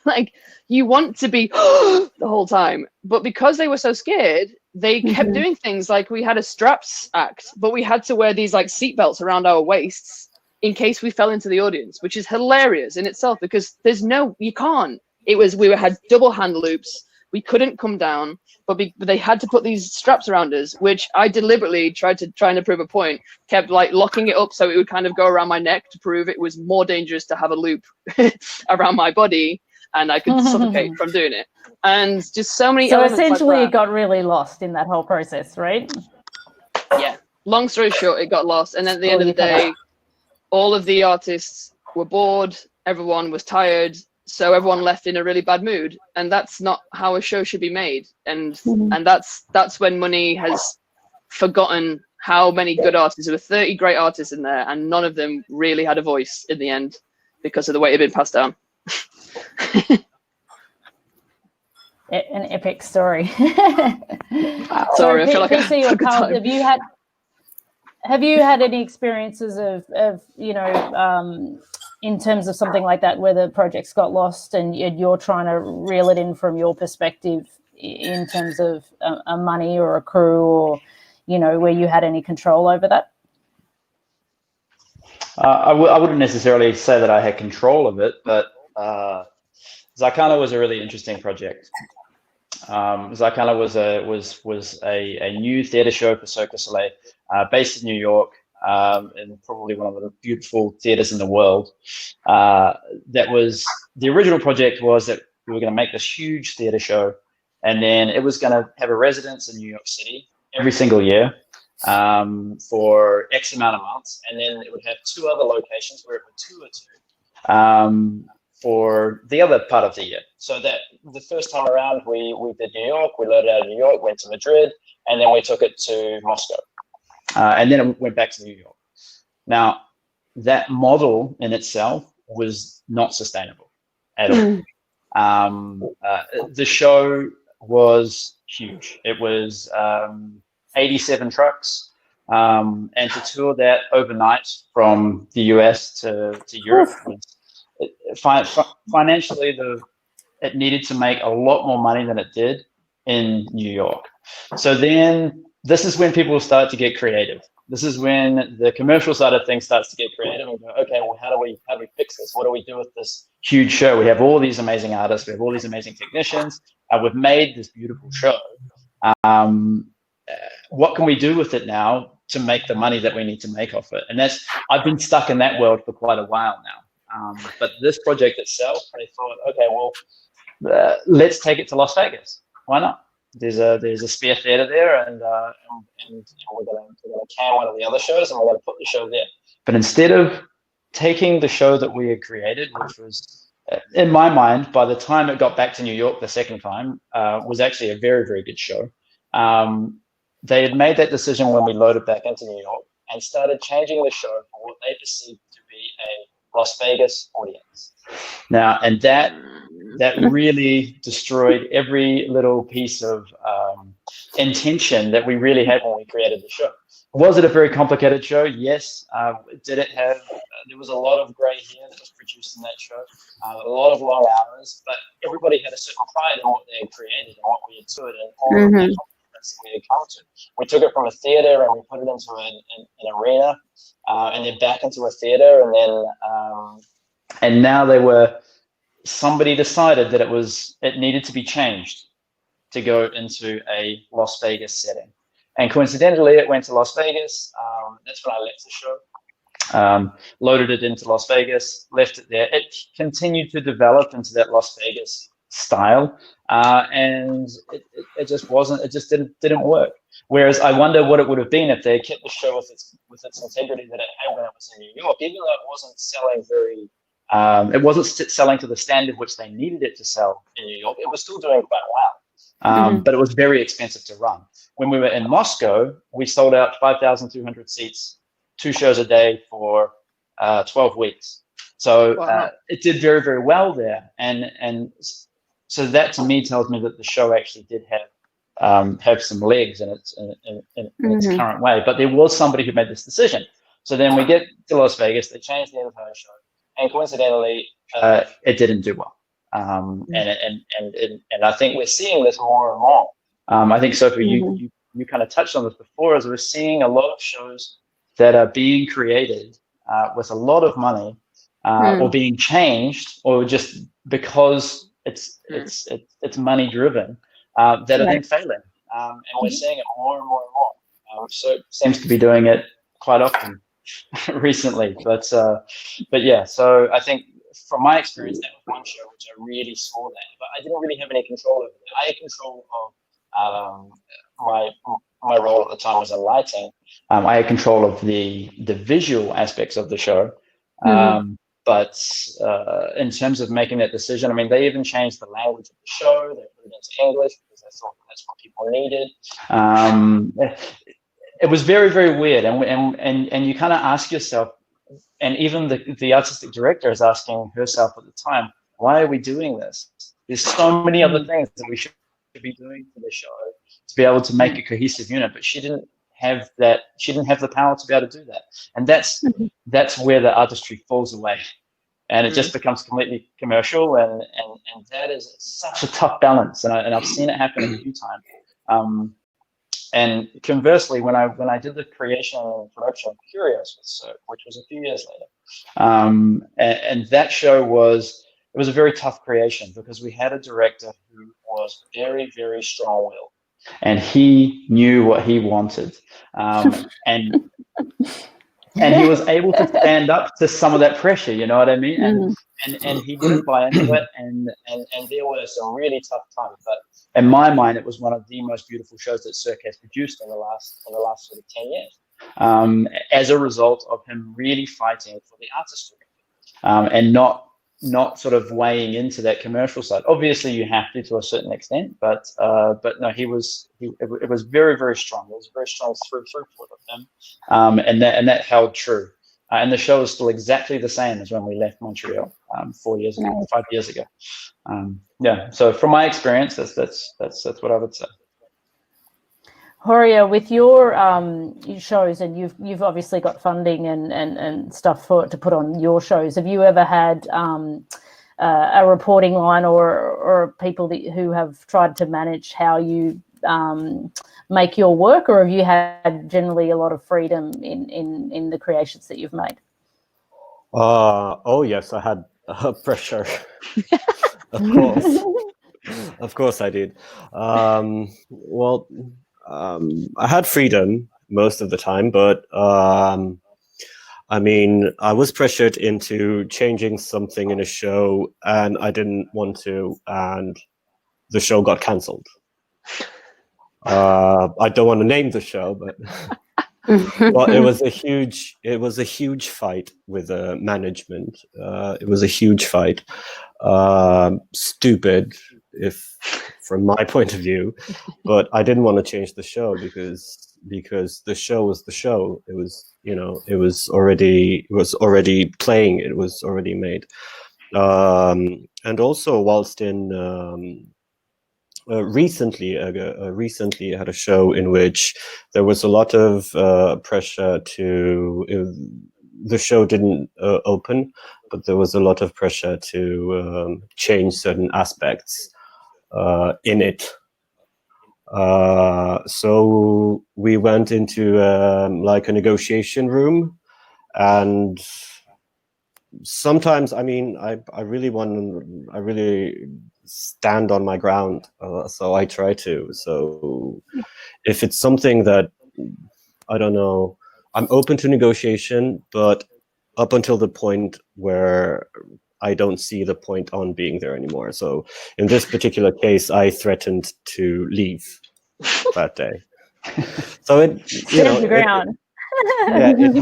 Like, you want to be the whole time, but because they were so scared, they kept doing things like, we had a straps act, but we had to wear these like seatbelts around our waists in case we fell into the audience, which is hilarious in itself, because you can't. We had double hand loops. We couldn't come down, but they had to put these straps around us, which I deliberately trying to prove a point, kept like locking it up so it would kind of go around my neck to prove it was more dangerous to have a loop around my body, and I could suffocate from doing it. And just so many. So elements essentially, like it got really lost in that whole process, right? Yeah. Long story short, it got lost, and at the end of the day, all of the artists were bored. Everyone was tired. So everyone left in a really bad mood, and that's not how a show should be made. And that's when money has forgotten how many good artists. There were 30 great artists in there, and none of them really had a voice in the end because of the way it had been passed down. An epic story. Sorry, I feel like PC or Carl, have you had any experiences of in terms of something like that, where the projects got lost and you're trying to reel it in from your perspective in terms of a money or a crew, or, where you had any control over that? I wouldn't necessarily say that I had control of it, but Zaikana was a really interesting project. Zaikana was a new theatre show for Cirque du Soleil, based in New York. And probably one of the beautiful theaters in the world. That was the original project, was that we were going to make this huge theater show, and then it was going to have a residence in New York City every single year. for X amount of months, and then it would have 2 other locations where it would tour to for the other part of the year. So that the first time around, we did New York, we loaded out of New York, went to Madrid, and then we took it to Moscow. And then it went back to New York. Now, that model in itself was not sustainable at all. The show was huge. It was 87 trucks, and to tour that overnight from the US to Europe was financially it needed to make a lot more money than it did in New York. So then this is when people start to get creative. This is when the commercial side of things starts to get creative and go, okay, well, how do we fix this? What do we do with this huge show? We have all these amazing artists. We have all these amazing technicians. We've made this beautiful show. What can we do with it now to make the money that we need to make off it? And I've been stuck in that world for quite a while now. But this project itself, they thought, okay, well, let's take it to Las Vegas. Why not? There's a spare theater there, and we're gonna can one of the other shows, and we're gonna put the show there. But instead of taking the show that we had created, which was, in my mind, by the time it got back to New York the second time, was actually a very, very good show. They had made that decision when we loaded back into New York and started changing the show for what they perceived to be a Las Vegas audience. Now, and that really destroyed every little piece of intention that we really had when we created the show. Was it a very complicated show? Yes. Did it have, there was a lot of gray hair that was produced in that show, a lot of long hours, but everybody had a certain pride in what they had created and what we had toured and all of that confidence we had come to. We took it from a theater and we put it into an arena, and then back into a theater, and then and now somebody decided that it needed to be changed to go into a Las Vegas setting. And coincidentally, it went to Las Vegas. That's when I left the show. Loaded it into Las Vegas, left it there. It continued to develop into that Las Vegas style, and it just wasn't. It just didn't work. Whereas I wonder what it would have been if they kept the show with its integrity that it had when it was in New York, even though it wasn't selling very. It wasn't selling to the standard which they needed it to sell in New York. It was still doing quite well, but it was very expensive to run. When we were in Moscow, we sold out 5,200 seats, 2 shows a day for 12 weeks. So it did very, very well there. And so that to me tells me that the show actually did have some legs in its current way. But there was somebody who made this decision. So then we get to Las Vegas, they changed the entire show. And coincidentally, it didn't do well. And I think we're seeing this more and more. I think, Sophie, you kind of touched on this before, as we're seeing a lot of shows that are being created with a lot of money, or being changed, or just because it's money driven, that have been failing. And we're seeing it more and more and more. So it seems to be doing it quite often recently, but yeah. So I think from my experience, that was one show which I really saw that, but I didn't really have any control over it. I had control of my role at the time was in lighting. I had control of the visual aspects of the show, but in terms of making that decision, I mean, they even changed the language of the show. They put it into English because they thought that's what people needed. It was very, very weird, and you kind of ask yourself, and even the artistic director is asking herself at the time, why are we doing this? There's so many other things that we should be doing for the show to be able to make a cohesive unit, but she didn't have that. She didn't have the power to be able to do that, and that's where the artistry falls away, and it just becomes completely commercial, and that is such a tough balance, and I've seen it happen a few times. And conversely, when I did the creation and production of Curious with Cirque, which was a few years later, and that show was a very tough creation because we had a director who was very, very strong-willed, and he knew what he wanted, and he was able to stand up to some of that pressure. You know what I mean? And he didn't buy into it, and there were some really tough times, in my mind, it was one of the most beautiful shows that Cirque has produced in the last sort of 10 years. As a result of him really fighting for the artistry, and not sort of weighing into that commercial side. Obviously, you have to a certain extent, but no, it was very, very strong. It was a very strong throughput of him, and that held true. And the show is still exactly the same as when we left Montreal 5 years ago. Yeah. So from my experience, that's what I would say. Horia, with your shows, and you've obviously got funding and stuff to put on your shows. Have you ever had a reporting line or people who have tried to manage how you make your work, or have you had generally a lot of freedom in the creations that you've made? Oh yes, I had pressure. Of course. Of course I did. Well, I had freedom most of the time, but I mean, I was pressured into changing something in a show, and I didn't want to, and the show got cancelled. I don't want to name the show, but well, it was a huge fight with management. It was a huge fight. Stupid, if from my point of view, but I didn't want to change the show because the show was the show. It was, it was already playing. It was already made. And also, whilst in recently I had a show in which there was a lot of pressure the show didn't open, but there was a lot of pressure to change certain aspects in it. So we went into like a negotiation room, and sometimes, I mean, I really stand on my ground, so I try to. So if it's something that, I don't know, I'm open to negotiation, but up until the point where I don't see the point on being there anymore. So in this particular case, I threatened to leave that day. So it, Stand your ground. yeah, it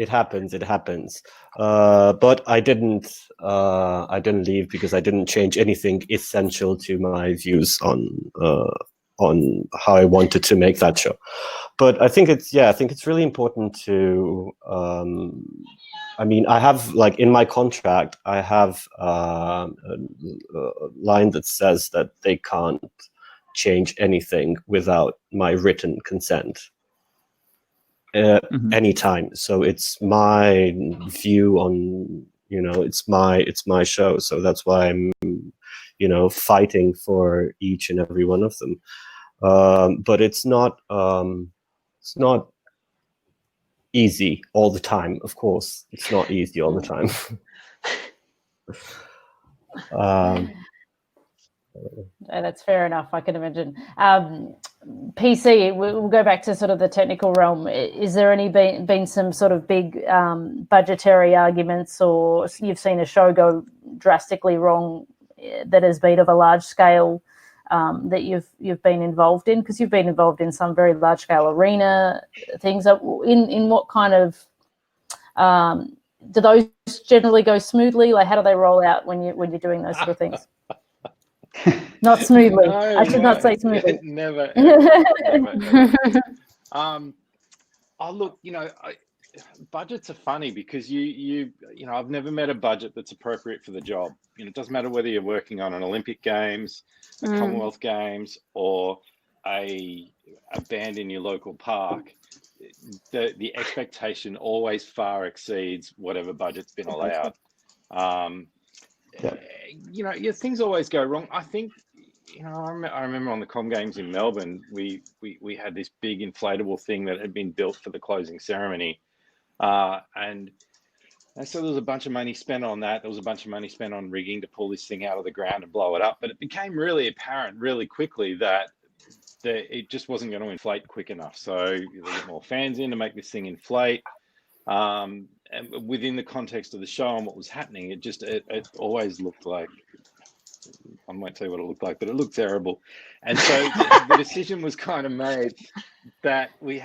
happens. It happens. But I didn't leave because I didn't change anything essential to my views on how I wanted to make that show. But I think it's really important to. I mean, I have, like, in my contract, I have a line that says that they can't change anything without my written consent. Anytime. So it's my view on, it's my show. So that's why I'm, fighting for each and every one of them. But it's not easy all the time. Of course, it's not easy all the time. That's fair enough. I can imagine. PC, we'll go back to sort of the technical realm. Is there been some sort of big budgetary arguments, or you've seen a show go drastically wrong that has been of a large scale that you've been involved in? Because you've been involved in some very large scale arena things. In what kind of do those generally go smoothly? Like, how do they roll out when you're doing those sort of things? Not smoothly. No, I should not say smoothly. Never. Never. Oh, look, budgets are funny because I've never met a budget that's appropriate for the job. It doesn't matter whether you're working on an Olympic Games, a Commonwealth Games, or a band in your local park. The expectation always far exceeds whatever budget's been allowed. Things always go wrong. I think, I remember on the Com Games in Melbourne, we had this big inflatable thing that had been built for the closing ceremony, and so there was a bunch of money spent on that. There was a bunch of money spent on rigging to pull this thing out of the ground and blow it up. But it became really apparent really quickly that it just wasn't going to inflate quick enough. So you get more fans in to make this thing inflate. And within the context of the show and what was happening, it always looked like won't tell you what it looked like, but it looked terrible. And so the decision was kind of made that we'd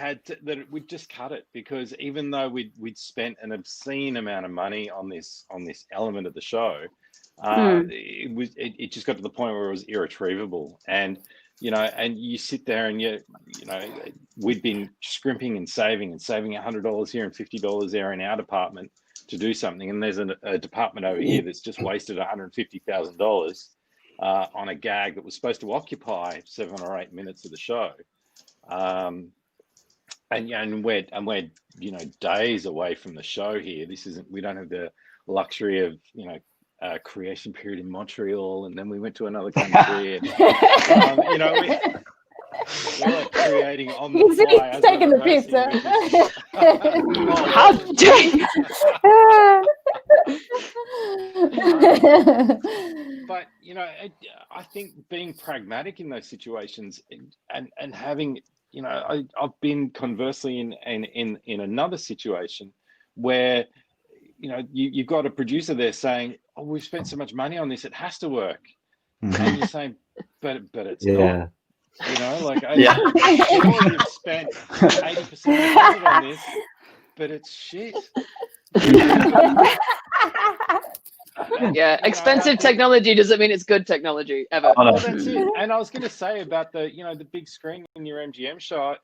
just cut it, because even though we'd spent an obscene amount of money on this element of the show, it just got to the point where it was irretrievable. And and you sit there and we'd been scrimping and saving $100 here and $50 there in our department to do something, and there's a department over here that's just wasted $150,000 on a gag that was supposed to occupy 7 or 8 minutes of the show, and we're days away from the show here. We don't have the luxury of creation period in Montreal, and then we went to another country, and we're like creating on the fly. He's taking the piss. How But I think being pragmatic in those situations, and having I've been conversely in another situation where you've got a producer there saying, "Oh, we've spent so much money on this, it has to work," and you're saying, "But it's not." You've spent 80% of the budget on this, but it's shit. Yeah, expensive technology doesn't mean it's good technology ever. Well, that's it. And I was going to say about the big screen in your MGM show,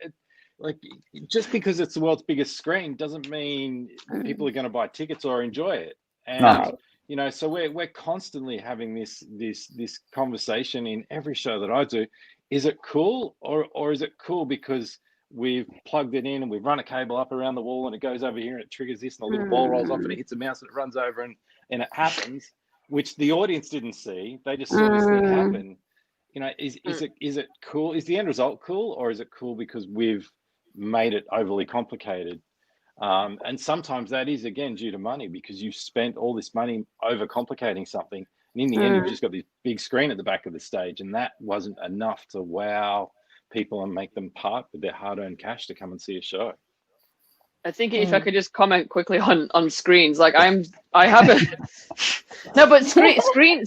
just because it's the world's biggest screen doesn't mean people are going to buy tickets or enjoy it. And so we're constantly having this conversation in every show that I do. Is it cool, or is it cool because we've plugged it in and we've run a cable up around the wall and it goes over here and it triggers this and a little ball rolls off and it hits a mouse and it runs over and it happens, which the audience didn't see. They just saw this thing happen. Is it cool? Is the end result cool, or is it cool because we've made it overly complicated? And sometimes that is, again, due to money, because you've spent all this money over complicating something. And in the end, you've just got this big screen at the back of the stage, and that wasn't enough to wow people and make them part with their hard-earned cash to come and see a show. I think if I could just comment quickly on screens,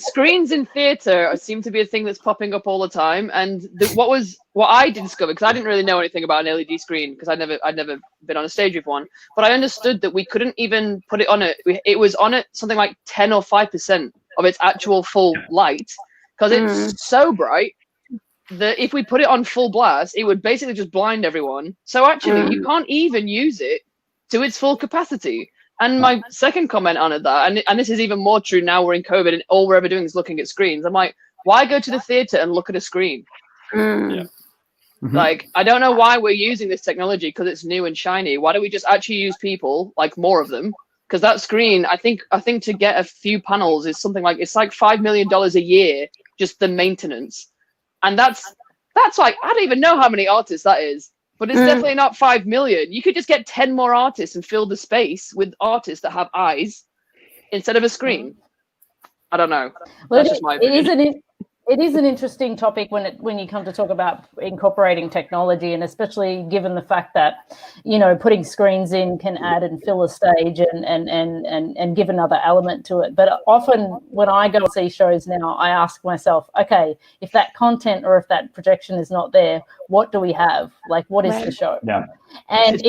screens in theatre seem to be a thing that's popping up all the time. And what I did discover, because I didn't really know anything about an LED screen, because I'd never been on a stage with one, but I understood that we couldn't even put it on it was on it something like 10 or 5% of its actual full light, because it's so bright that if we put it on full blast, it would basically just blind everyone. So actually, you can't even use it to its full capacity. And my second comment on that, and this is even more true now we're in COVID and all we're ever doing is looking at screens. I'm like, why go to the theatre and look at a screen? Like, I don't know why we're using this technology because it's new and shiny. Why don't we just actually use people, like more of them? Because that screen, I think to get a few panels is something like, it's like $5 million a year, just the maintenance. And that's like, I don't even know how many artists that is, but it's definitely not 5 million. You could just get 10 more artists and fill the space with artists that have eyes instead of a screen. I don't know. Well, that's just my opinion. It is an interesting topic when you come to talk about incorporating technology, and especially given the fact that, putting screens in can add and fill a stage and give another element to it. But often when I go see shows now, I ask myself, okay, if that content or if that projection is not there, what do we have? Like, what is the show? Yeah. And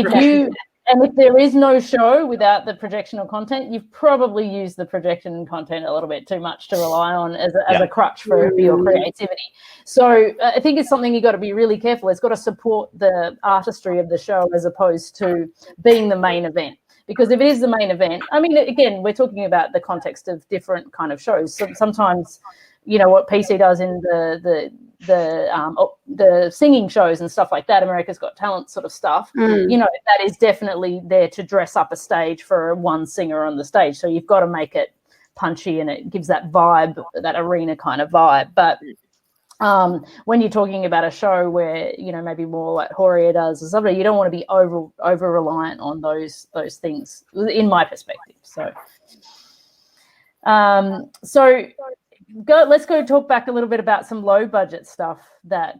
if there is no show without the projection or content, you've probably used the projection and content a little bit too much to rely on as a crutch for your creativity. So I think it's something you've got to be really careful. It's got to support the artistry of the show as opposed to being the main event. Because if it is the main event, I mean, again, we're talking about the context of different kind of shows. So sometimes, what PC does in the singing shows and stuff like that, America's Got Talent sort of stuff, that is definitely there to dress up a stage for one singer on the stage. So you've got to make it punchy and it gives that vibe, that arena kind of vibe. But when you're talking about a show where, maybe more like Horia does or something, you don't want to be over reliant on those things, in my perspective. Let's go talk back a little bit about some low budget stuff that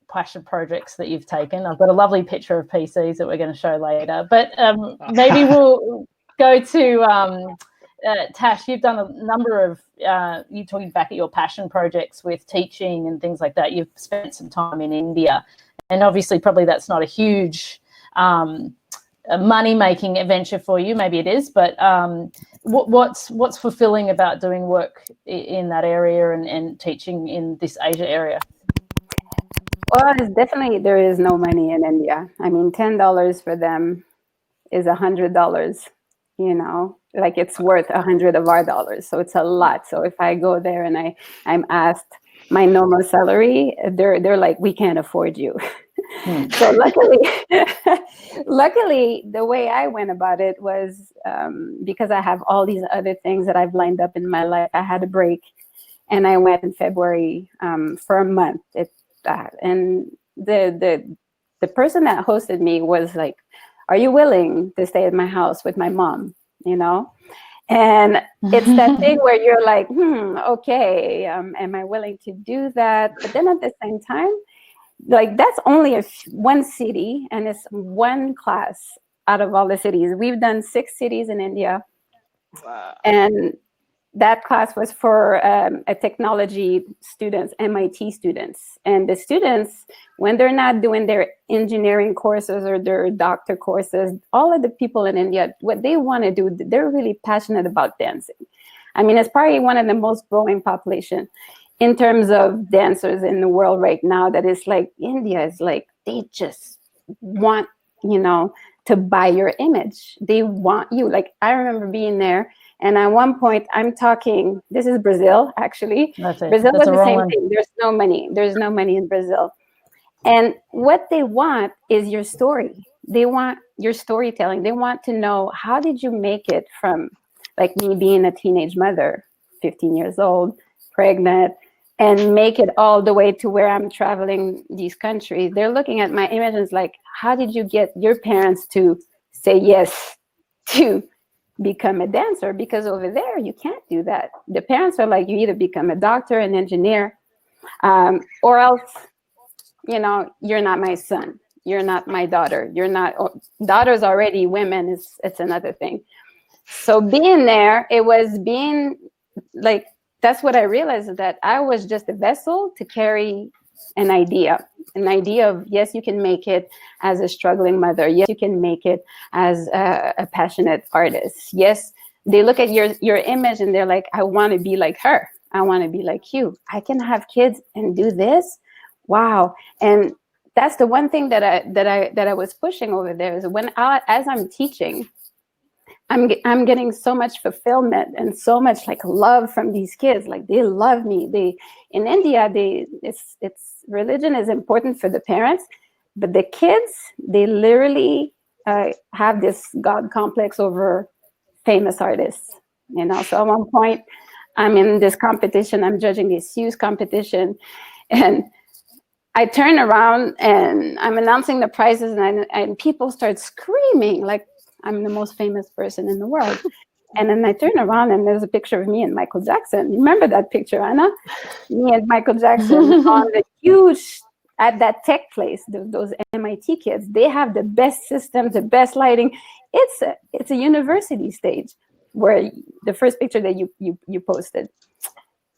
passion projects that you've taken. I've got a lovely picture of PCs that we're going to show later, but maybe we'll go to Tash, you've done a number of, you're talking back at your passion projects with teaching and things like that. You've spent some time in India, and obviously probably that's not a huge a money-making adventure for you. Maybe it is, but what's fulfilling about doing work in that area and teaching in this Asia area? Well, it's definitely, there is no money in India. I mean, $10 for them is $100, you know, like it's worth 100 of our dollars. So it's a lot. So if I go there and I'm asked my normal salary, they're like, we can't afford you. So luckily, the way I went about it was because I have all these other things that I've lined up in my life. I had a break, and I went in February for a month. And the person that hosted me was like, "Are you willing to stay at my house with my mom?" You know. And it's that thing where you're like, okay, am I willing to do that? But then at the same time, like that's only one city, and it's one class out of all the cities. We've done 6 cities in India. Wow. And that class was for a technology students, MIT students. And the students, when they're not doing their engineering courses or their doctor courses, all of the people in India, what they want to do, they're really passionate about dancing. I mean, it's probably one of the most growing population in terms of dancers in the world right now. That is like, India is like, they just want, you know, to buy your image. They want you. Like, I remember being there, and at one point I'm talking, this is Brazil, actually. Brazil was the same thing. There's no money. There's no money in Brazil. And what they want is your story. They want your storytelling. They want to know, how did you make it from, like me being a teenage mother, 15 years old, pregnant, and make it all the way to where I'm traveling these countries. They're looking at my images like, how did you get your parents to say yes to become a dancer? Because over there, you can't do that. The parents are like, you either become a doctor, an engineer, or else, you know, you're not my son. You're not my daughter. You're not, daughters already, women, it's another thing. So being there, it was being like, that's what I realized, is that I was just a vessel to carry an idea of, yes, you can make it as a struggling mother. Yes, you can make it as a passionate artist. Yes, they look at your image and they're like, I want to be like her. I want to be like you. I can have kids and do this. Wow. And that's the one thing that I was pushing over there, is as I'm teaching, I'm getting so much fulfillment and so much like love from these kids. Like, they love me. In India, it's religion is important for the parents, but the kids, they literally have this God complex over famous artists. You know, so at one point, I'm in this competition. I'm judging this huge competition, and I turn around and I'm announcing the prizes, and people start screaming like I'm the most famous person in the world. And then I turn around and there's a picture of me and Michael Jackson. Remember that picture, Anna? Me and Michael Jackson on the huge, at that tech place, those MIT kids, they have the best systems, the best lighting. It's a university stage, where the first picture that you posted.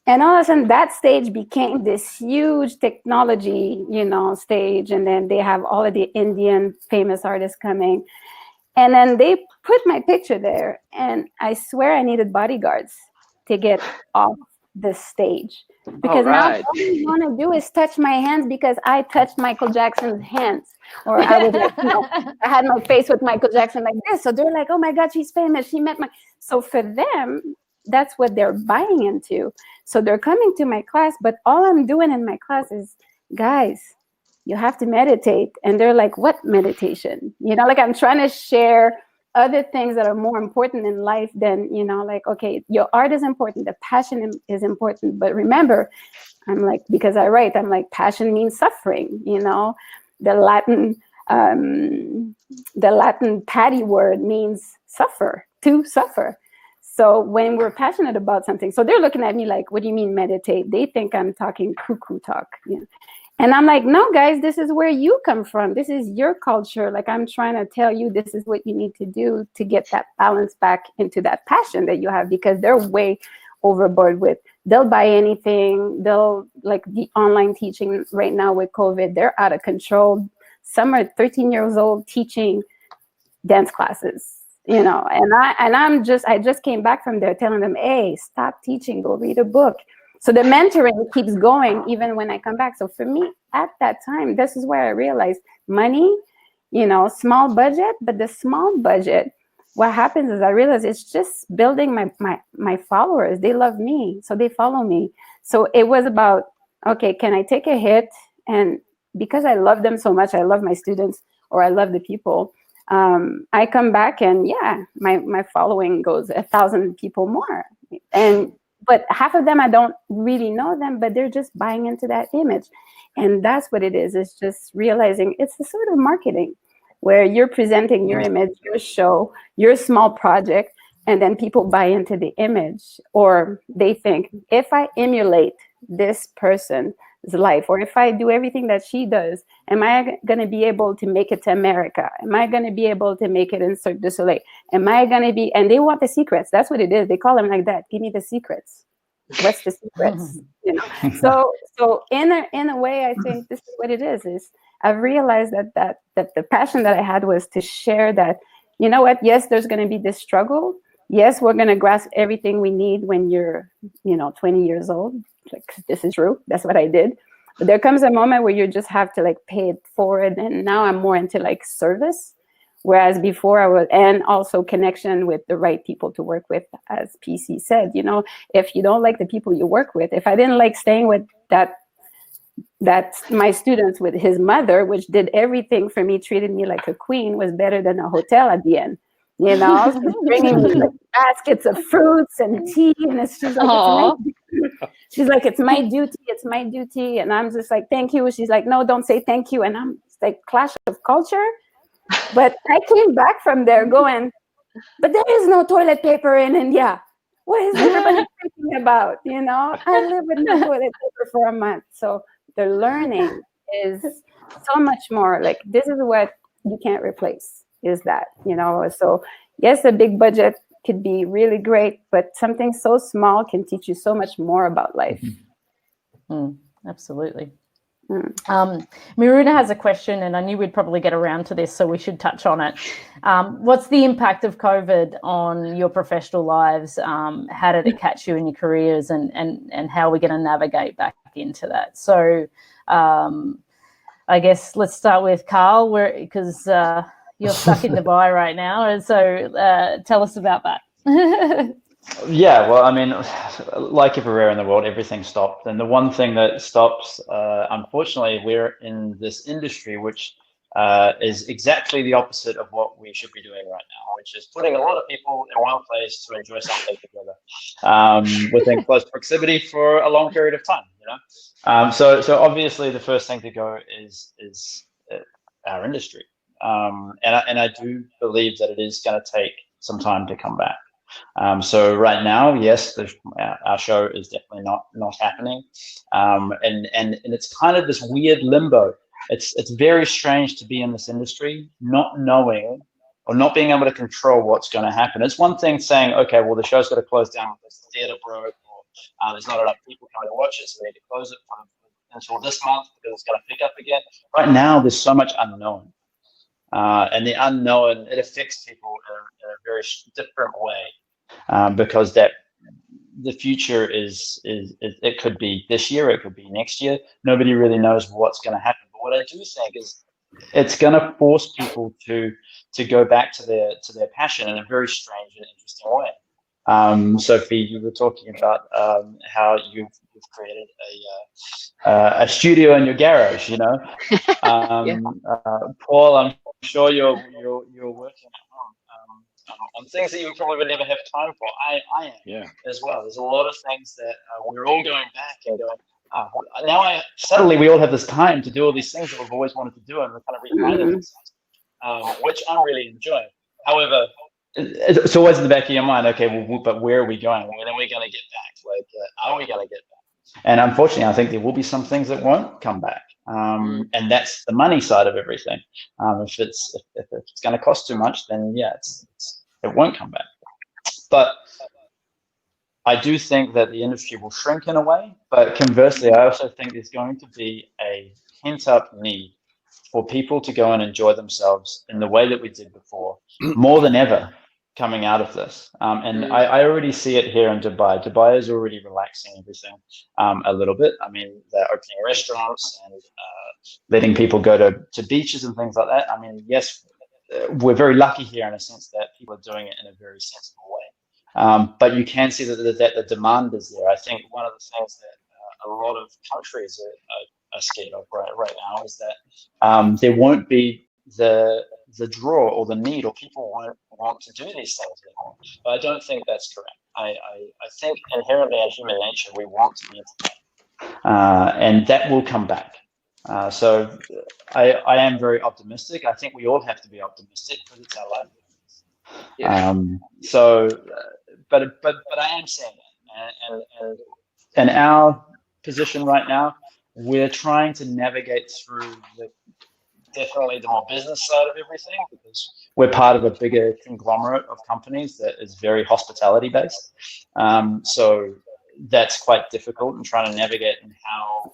And all of a sudden, that stage became this huge technology, you know, stage. And then they have all of the Indian famous artists coming. And then they put my picture there. And I swear I needed bodyguards to get off the stage. Because now all you want to do is touch my hands, because I touched Michael Jackson's hands. Or I was like, you know, I had my face with Michael Jackson like this. So they're like, oh my God, she's famous. She met my... So for them, that's what they're buying into. So they're coming to my class, but all I'm doing in my class is, guys, you have to meditate. And they're like, what meditation? You know, like, I'm trying to share other things that are more important in life than, you know, like, okay, your art is important, the passion is important. But remember, I'm like, because I write, I'm like, passion means suffering, you know. The Latin patty word means suffer, to suffer. So when we're passionate about something, so they're looking at me like, what do you mean meditate? They think I'm talking cuckoo talk. You know? And I'm like, no, guys, this is where you come from. This is your culture. Like, I'm trying to tell you, this is what you need to do to get that balance back into that passion that you have, because they're way overboard with, they'll buy anything. They'll, like the online teaching right now with COVID, they're out of control. Some are 13 years old teaching dance classes, you know, and I just came back from there telling them, hey, stop teaching, go read a book. So the mentoring keeps going even when I come back. So for me at that time, this is where I realized money, you know, small budget, but the small budget, what happens is I realized it's just building my followers. They love me, so they follow me. So it was about, okay, can I take a hit? And because I love them so much, I love my students, or I love the people, I come back and yeah, my following goes 1,000 people more. But half of them, I don't really know them, but they're just buying into that image. And that's what it is. It's just realizing it's a sort of marketing where you're presenting your image, your show, your small project, and then people buy into the image, or they think, if I emulate this person's life, or if I do everything that she does, am I going to be able to make it to America? Am I going to be able to make it in Cirque du Soleil? Am I going to be, and they want the secrets. That's what it is. They call them like that. Give me the secrets. What's the secrets? You know. So in a way, I think this is what it is I've realized that the passion that I had was to share that, you know what, yes, there's going to be this struggle. Yes, we're going to grasp everything we need when you're, 20 years old. Like, this is true. That's what I did. But there comes a moment where you just have to like pay it forward. And now I'm more into like service. Whereas before I was, and also connection with the right people to work with, as PC said, if you don't like the people you work with, if I didn't like staying with that's my students with his mother, which did everything for me, treated me like a queen, was better than a hotel at the end. She's bringing me like baskets of fruits and tea, and she's like, it's my duty, and I'm just like, thank you. She's like, no, don't say thank you, and I'm like, clash of culture. But I came back from there going, but there is no toilet paper in India. What is everybody thinking about? I live with no toilet paper for a month. So the learning is so much more. Like, this is what you can't replace, is that, So yes, a big budget could be really great, but something so small can teach you so much more about life. Absolutely. Miruna has a question, and I knew we'd probably get around to this, so we should touch on it. What's the impact of COVID on your professional lives? How did it catch you in your careers, and how are we going to navigate back into that? So I guess let's start with Carl, because you're stuck in Dubai right now, and so tell us about that. Yeah, well, I mean, like everywhere in the world, everything stopped. And the one thing that stops, unfortunately, we're in this industry, which is exactly the opposite of what we should be doing right now, which is putting a lot of people in one place to enjoy something together within close proximity for a long period of time, So obviously the first thing to go is our industry. And I do believe that it is going to take some time to come back. So right now, yes, our show is definitely not happening, and it's kind of this weird limbo. It's very strange to be in this industry, not knowing or not being able to control what's going to happen. It's one thing saying, okay, well, the show's got to close down because the theater broke, or there's not enough people coming to watch it, so we need to close it until this month because it's going to pick up again. Right now, there's so much unknown. And the unknown, it affects people in a very different way, because the future is it could be this year, it could be next year. Nobody really knows what's going to happen. But what I do think is it's going to force people to go back to their passion in a very strange and interesting way. Sophie, you were talking about how you've created a studio in your garage. Paul, I'm sure you're working at home on things that you probably would never have time for. I am as well. There's a lot of things that we're all going back and going, now suddenly we all have this time to do all these things that we've always wanted to do, and we're kind of refinding ourselves, which I'm really enjoying. However, it's always in the back of your mind, okay, well, but where are we going? When are we going to get back? Like, are we going to get back? And unfortunately, I think there will be some things that won't come back. And that's the money side of everything. If it's going to cost too much, then yeah, it won't come back. But I do think that the industry will shrink in a way. But conversely, I also think there's going to be a pent-up need for people to go and enjoy themselves in the way that we did before, more than ever, coming out of this. And I already see it here in Dubai. Dubai is already relaxing everything a little bit. I mean, they're opening restaurants and letting people go to beaches and things like that. I mean, yes, we're very lucky here in a sense that people are doing it in a very sensible way. But you can see that the demand is there. I think one of the things that a lot of countries are scared of right now is that there won't be the draw or the need, or people won't want to do these things anymore. But I don't think that's correct. I think inherently in human nature we want to be entertained, and that will come back. So I am very optimistic. I think we all have to be optimistic because it's our life. Yeah. But I am saying that, and our position right now, we're trying to navigate through definitely the more business side of everything, because we're part of a bigger conglomerate of companies that is very hospitality based. So that's quite difficult in trying to navigate and how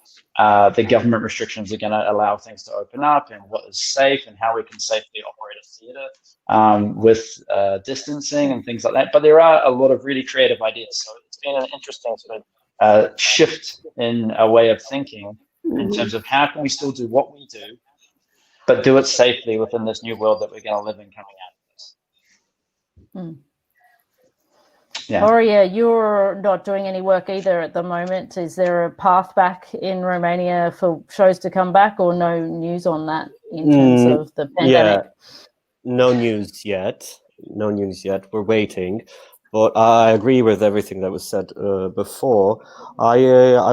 the government restrictions are going to allow things to open up, and what is safe, and how we can safely operate a theatre with distancing and things like that. But there are a lot of really creative ideas. So it's been an interesting sort of shift in a way of thinking in terms of how can we still do what we do, but do it safely within this new world that we're going to live in coming out of this. Yeah. Horia, you're not doing any work either at the moment. Is there a path back in Romania for shows to come back, or no news on that in terms of the pandemic? Yeah, no news yet. No news yet. We're waiting. But I agree with everything that was said before. I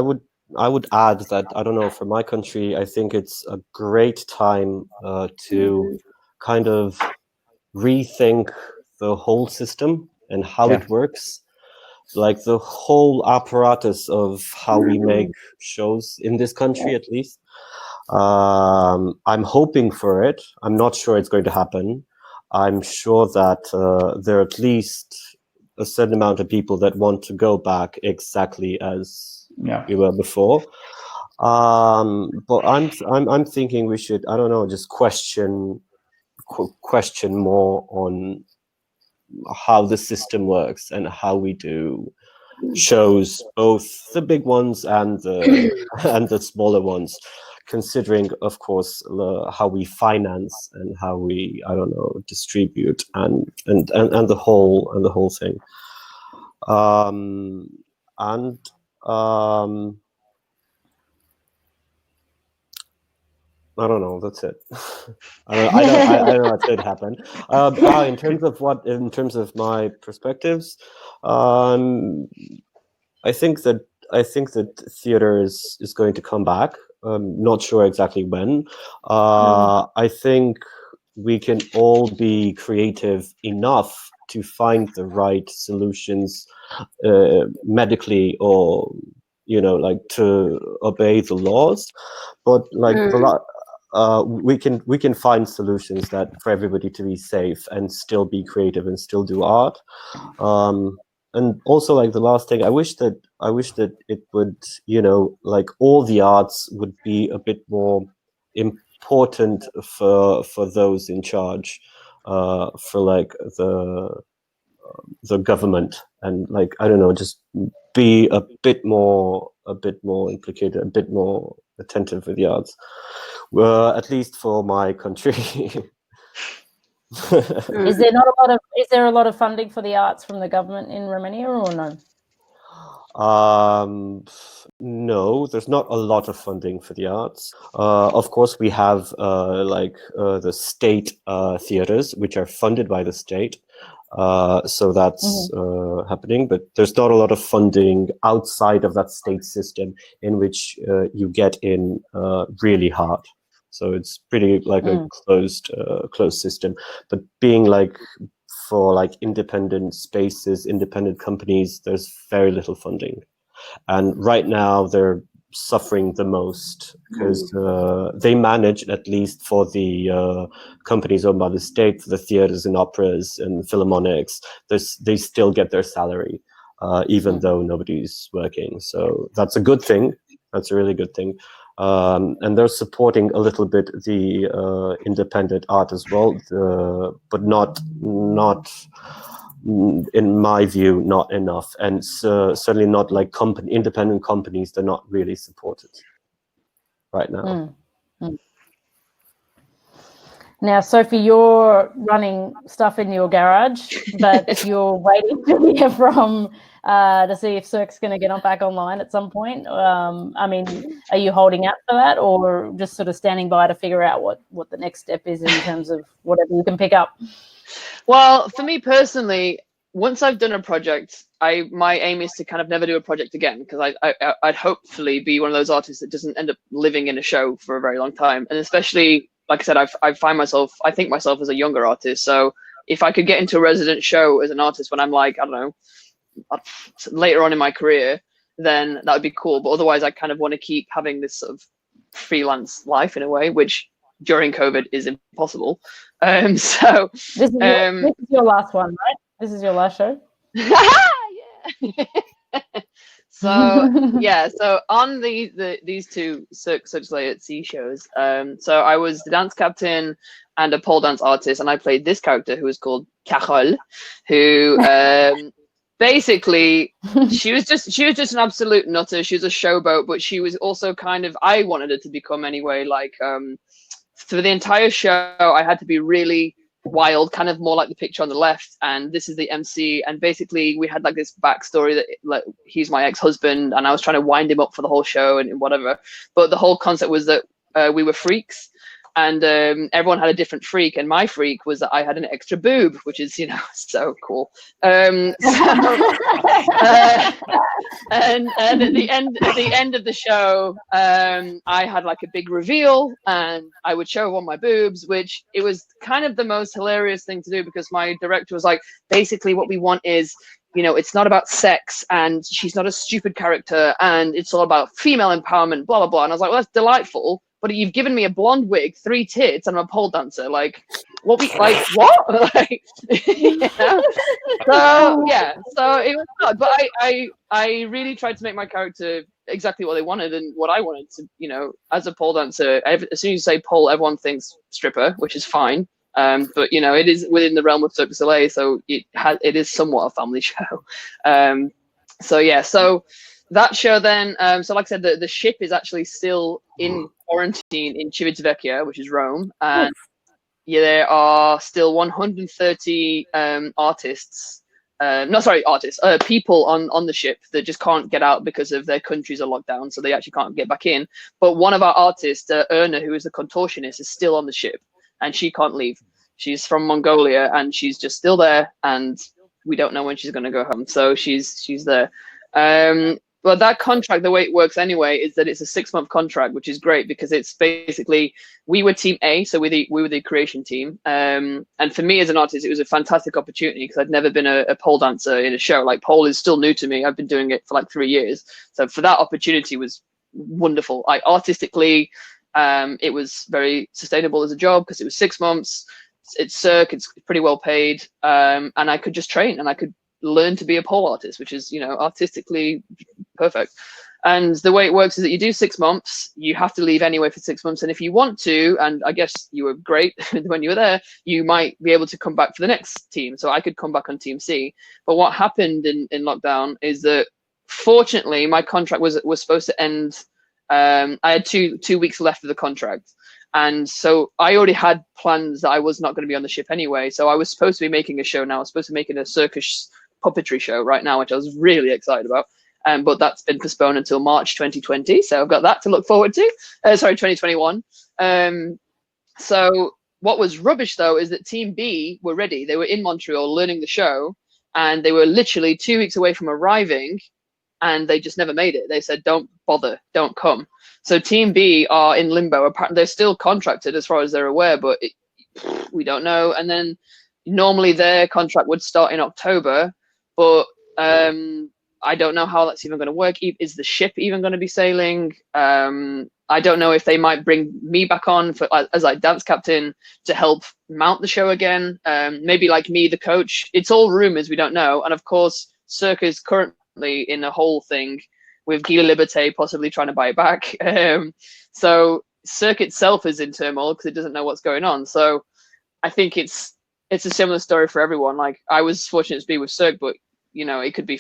would add that, I don't know, for my country, I think it's a great time to kind of rethink the whole system and how it works. Like the whole apparatus of how we make shows in this country, at least. I'm hoping for it. I'm not sure it's going to happen. I'm sure that there are at least a certain amount of people that want to go back exactly as we were before. But I'm thinking we should, I don't know, just question more on how the system works and how we do shows, both the big ones and the smaller ones, considering, of course, how we finance and how we, I don't know, distribute and the whole thing. I don't know. That's it. I don't know what could happen. In terms of my perspectives, I think that theater is going to come back. Not sure exactly when. I think we can all be creative enough to find the right solutions medically, or like to obey the laws, but like we can find solutions that for everybody to be safe and still be creative and still do art. And also, like, the last thing, I wish that it would, like, all the arts would be a bit more important for those in charge, for like the government, and, like, I don't know, just be a bit more implicated, a bit more attentive with the arts. At least for my country. Is there a lot of funding for the arts from the government in Romania, or no? No, there's not a lot of funding for the arts. Of course, we have the state theaters, which are funded by the state. So that's happening, but there's not a lot of funding outside of that state system in which you get in really hard. So it's pretty like a closed system. But being like for like independent spaces, independent companies, there's very little funding. And right now they're suffering the most because they manage, at least for the companies owned by the state, for the theaters and operas and philharmonics, they still get their salary, even though nobody's working. So that's a good thing. That's a really good thing. And they're supporting a little bit the independent art as well, but not in my view, not enough, and certainly not like independent companies. They're not really supported right now. Now, Sophie, you're running stuff in your garage, but you're waiting to hear from to see if Cirque's going to get back online at some point. I mean, are you holding out for that, or just sort of standing by to figure out what the next step is in terms of whatever you can pick up? Well, for me personally, once I've done a project, my aim is to kind of never do a project again, because I'd hopefully be one of those artists that doesn't end up living in a show for a very long time. And especially, like I said, I think myself as a younger artist. So if I could get into a resident show as an artist when I'm like, I don't know, later on in my career, then that would be cool. But otherwise, I kind of want to keep having this sort of freelance life in a way, which during COVID is impossible. So this is your last one, right? This is your last show. Yeah. So yeah, so on these two Cirque du Soleil at Sea shows, so I was the dance captain and a pole dance artist, and I played this character who was called Carole, who basically she was just an absolute nutter. She was a showboat, but she was also kind of, I wanted her to become anyway, like for the entire show I had to be really wild, kind of more like the picture on the left, and this is the MC, and basically we had like this backstory that like he's my ex-husband, and I was trying to wind him up for the whole show and whatever, but the whole concept was that we were freaks, and everyone had a different freak, and my freak was that I had an extra boob, which is, you know, so cool. And at the end of the show, I had like a big reveal, and I would show everyone my boobs, which it was kind of the most hilarious thing to do, because my director was like, basically what we want is, you know, it's not about sex, and she's not a stupid character, and it's all about female empowerment, blah blah blah. And I was like, well, that's delightful, but you've given me a blonde wig, 3 tits, and I'm a pole dancer. Like, what? Like, you know? So yeah, so it was hard, but I really tried to make my character exactly what they wanted and what I wanted to. You know, as a pole dancer, as soon as you say pole, everyone thinks stripper, which is fine. But you know, it is within the realm of Cirque du Soleil, so it is somewhat a family show. So yeah, so that show then, so like I said, the ship is actually still in quarantine in Civitavecchia, which is Rome, and yeah, there are still 130 people on the ship that just can't get out because of their countries are locked down, so they actually can't get back in. But one of our artists, Erna, who is the contortionist, is still on the ship, and she can't leave. She's from Mongolia, and she's just still there, and we don't know when she's going to go home, so she's there. But that contract, the way it works anyway, is that it's a 6-month contract, which is great, because it's basically, we were team A, so we were the creation team. And for me as an artist, it was a fantastic opportunity, because I'd never been a pole dancer in a show. Like, pole is still new to me. I've been doing it for like 3 years. So for that opportunity was wonderful. Like, artistically, it was very sustainable as a job, because it was 6 months. It's Cirque, it's pretty well paid. And I could just train, and I could learn to be a pole artist, which is, you know, artistically perfect. And the way it works is that you do 6 months, you have to leave anyway for 6 months, and if you want to, and I guess you were great when you were there, you might be able to come back for the next team. So I could come back on team C. But what happened in lockdown is that, fortunately, my contract was supposed to end. I had two weeks left of the contract, and so I already had plans that I was not going to be on the ship anyway. So I was supposed to be making a show now. I was supposed to be making a circus puppetry show right now, which I was really excited about. But that's been postponed until March 2020. So I've got that to look forward to. 2021. So what was rubbish, though, is that Team B were ready. They were in Montreal learning the show, and they were literally 2 weeks away from arriving, and they just never made it. They said, don't bother, don't come. So Team B are in limbo. Apparently, they're still contracted as far as they're aware, but we don't know. And then normally their contract would start in October, but I don't know how that's even going to work. Is the ship even going to be sailing? I don't know if they might bring me back on for as like dance captain to help mount the show again. Maybe like me, the coach. It's all rumors. We don't know. And of course, Cirque is currently in a whole thing with Guy Liberté possibly trying to buy it back. So Cirque itself is in turmoil because it doesn't know what's going on. So I think it's a similar story for everyone. Like I was fortunate to be with Cirque, but you know, it could be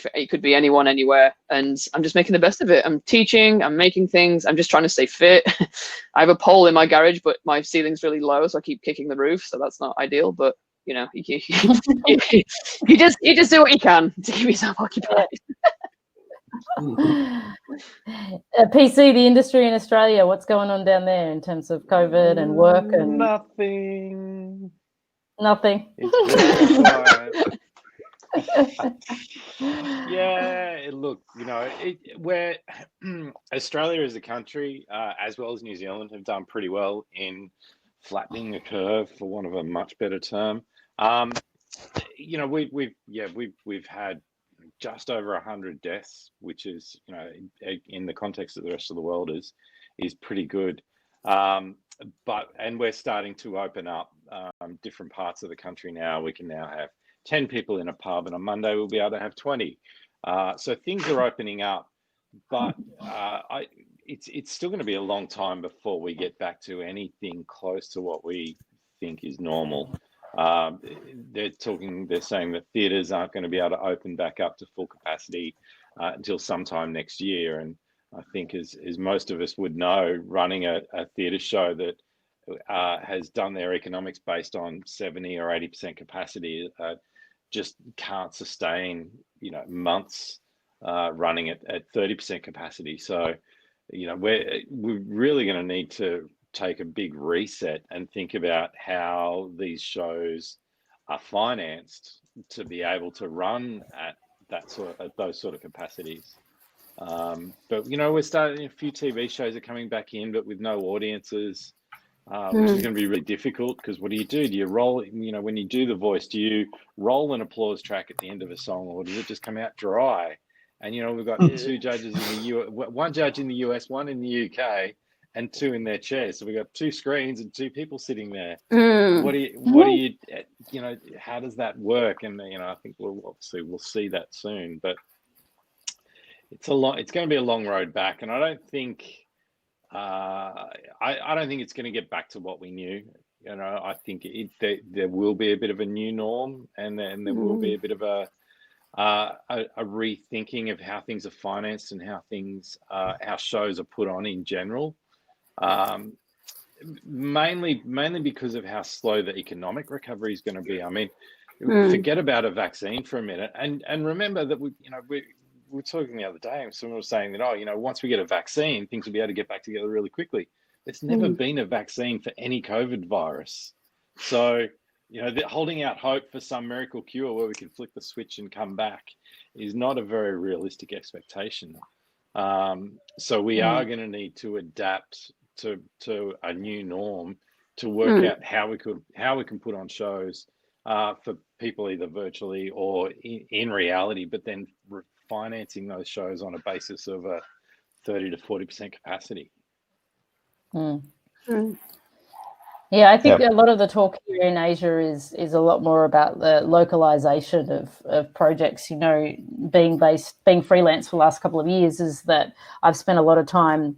anyone, anywhere, and I'm just making the best of it. I'm teaching, I'm making things, I'm just trying to stay fit. I have a pole in my garage, but my ceiling's really low, so I keep kicking the roof, so that's not ideal. But you know, you just do what you can to keep yourself occupied. PC, the industry in Australia, what's going on down there in terms of COVID and work and nothing. It's very quiet. Yeah, look, you know, where Australia as a country, as well as New Zealand, have done pretty well in flattening the curve, for want of a much better term. You know, we've had just over 100 deaths, which is, you know, in the context of the rest of the world is pretty good. And we're starting to open up different parts of the country now. We can now have 10 people in a pub, and on Monday we'll be able to have 20. So things are opening up, but it's still going to be a long time before we get back to anything close to what we think is normal. They're saying that theatres aren't going to be able to open back up to full capacity until sometime next year. And I think, as most of us would know, running a theatre show that has done their economics based on 70 or 80% capacity just can't sustain, you know, months running at 30% capacity. So, you know, we're really going to need to take a big reset and think about how these shows are financed to be able to run at those sort of capacities. But you know, we're starting, a few TV shows are coming back in, but with no audiences. Which is going to be really difficult, because what do? Do you roll, you know, when you do The Voice, do you roll an applause track at the end of a song, or does it just come out dry? And, you know, we've got two judges in the US, one judge in the US, one in the UK, and two in their chairs. So we've got two screens and two people sitting there. What do you, you know, how does that work? And, you know, I think we'll see that soon, but it's going to be a long road back. And I don't think, I don't think it's going to get back to what we knew. You know, I think there will be a bit of a new norm, and then there will be a bit of a rethinking of how things are financed and how shows are put on in general. Mainly because of how slow the economic recovery is going to be. I mean, forget about a vaccine for a minute, and remember that we were talking the other day, and someone was saying that, oh, you know, once we get a vaccine, things will be able to get back together really quickly. There's never been a vaccine for any COVID virus. So, you know, holding out hope for some miracle cure where we can flick the switch and come back is not a very realistic expectation. So we are going to need to adapt to a new norm to work out how we can put on shows for people either virtually or in reality, but then financing those shows on a basis of a 30 to 40% capacity. Yeah, I think a lot of the talk here in Asia is a lot more about the localization of projects. You know, being freelance for the last couple of years, is that I've spent a lot of time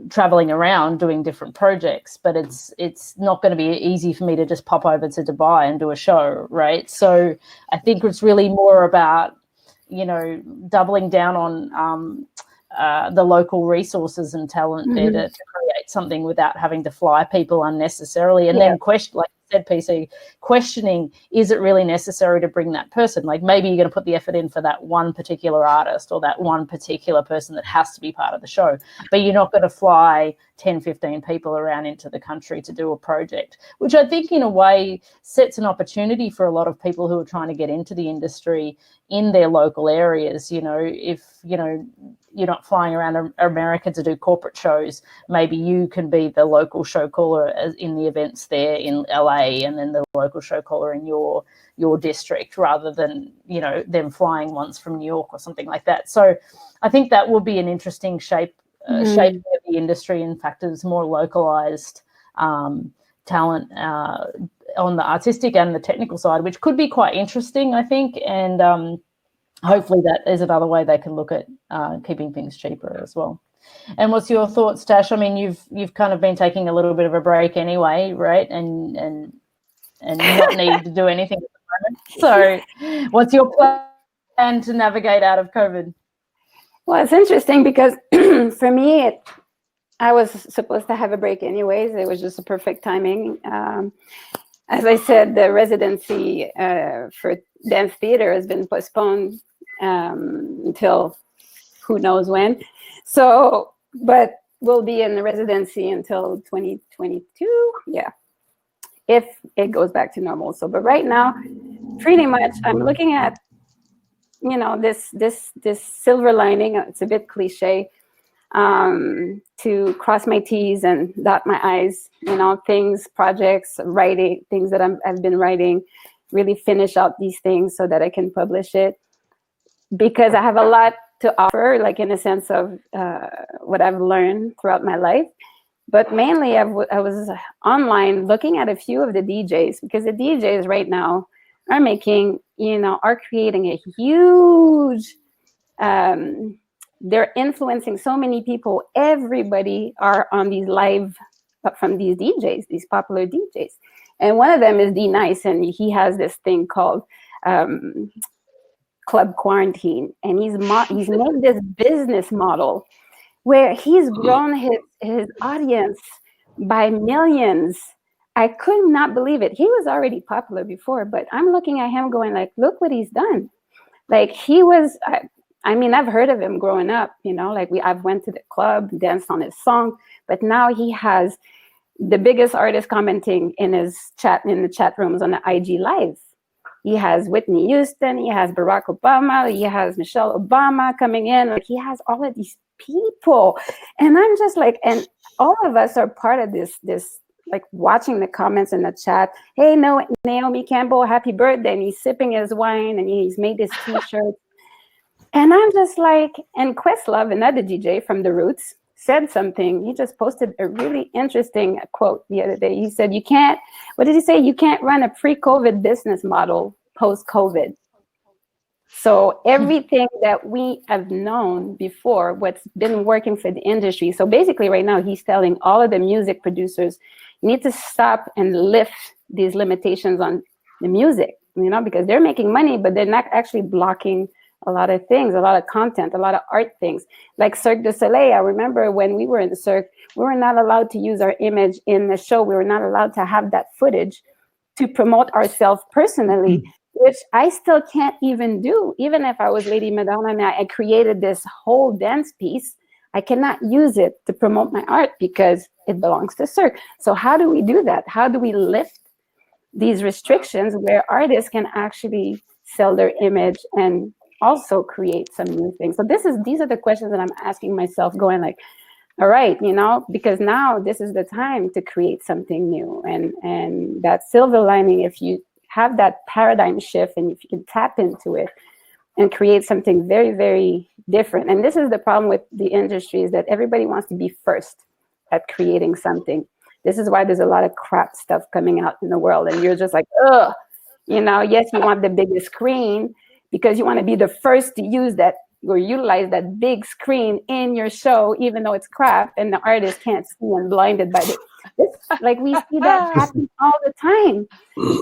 traveling around doing different projects, but it's not going to be easy for me to just pop over to Dubai and do a show, right? So I think it's really more about, you know, doubling down on the local resources and talent there to create something without having to fly people unnecessarily. And then question, like you said, PC, questioning, is it really necessary to bring that person? Like, maybe you're going to put the effort in for that one particular artist or that one particular person that has to be part of the show, but you're not going to fly 10, 15 people around into the country to do a project, which I think in a way sets an opportunity for a lot of people who are trying to get into the industry in their local areas. You know, if, you know, you're not flying around America to do corporate shows. Maybe you can be the local show caller in the events there in LA, and then the local show caller in your district, rather than, you know, them flying once from New York or something like that. So I think that will be an interesting shaping of the industry. In fact, it's more localized talent on the artistic and the technical side, which could be quite interesting, I think. And hopefully that is another way they can look at keeping things cheaper as well. And what's your thoughts, Tash? I mean, you've kind of been taking a little bit of a break anyway, right? And not needing to do anything at the moment. So what's your plan to navigate out of COVID? Well, it's interesting because for me, I was supposed to have a break anyways. It was just a perfect timing. As I said, the residency for dance theater has been postponed until who knows when. So, but we'll be in the residency until 2022. Yeah, if it goes back to normal. So, but right now, pretty much, I'm looking at, you know, this silver lining. It's a bit cliche, to cross my T's and dot my I's. You know, things, projects, writing, things that I've been writing. Really finish out these things so that I can publish it, because I have a lot to offer, like in a sense of what I've learned throughout my life. But mainly I was online looking at a few of the DJs, because the DJs right now are making, you know, are creating a huge, they're influencing so many people. Everybody are on these live from these DJs, these popular DJs. And one of them is D Nice, and he has this thing called Club Quarantine. And he's made this business model where he's grown his audience by millions. I could not believe it. He was already popular before, but I'm looking at him going like, look what he's done. Like he was, I mean, I've heard of him growing up, you know, like I've went to the club, danced on his song, but now he has the biggest artist commenting in the chat rooms on the IG Live. He has Whitney Houston, he has Barack Obama, he has Michelle Obama coming in. Like he has all of these people. And I'm just like, and all of us are part of this like watching the comments in the chat. Hey, no, Naomi Campbell, happy birthday. And he's sipping his wine and he's made this t-shirt. And I'm just like, and Questlove, another DJ from The Roots, said something. He just posted a really interesting quote the other day. He said, you can't, what did he say? You can't run a pre-COVID business model post-COVID. So everything that we have known before, what's been working for the industry. So basically right now, he's telling all of the music producers, you need to stop and lift these limitations on the music, you know, because they're making money, but they're not actually blocking a lot of things, a lot of content, a lot of art things. Like Cirque du Soleil, I remember when we were in the Cirque, we were not allowed to use our image in the show. We were not allowed to have that footage to promote ourselves personally, which I still can't even do. Even if I was Lady Madonna and I created this whole dance piece, I cannot use it to promote my art because it belongs to Cirque. So how do we do that? How do we lift these restrictions where artists can actually sell their image and also create some new things? So these are the questions that I'm asking myself, going like, all right, you know, because now this is the time to create something new. And that silver lining, if you have that paradigm shift and if you can tap into it and create something very, very different. And this is the problem with the industry, is that everybody wants to be first at creating something. This is why there's a lot of crap stuff coming out in the world. And you're just like, ugh, you know, yes, you want the biggest screen, because you want to be the first to use that or utilize that big screen in your show, even though it's crap and the artist can't see and blinded by it. Like we see that happen all the time.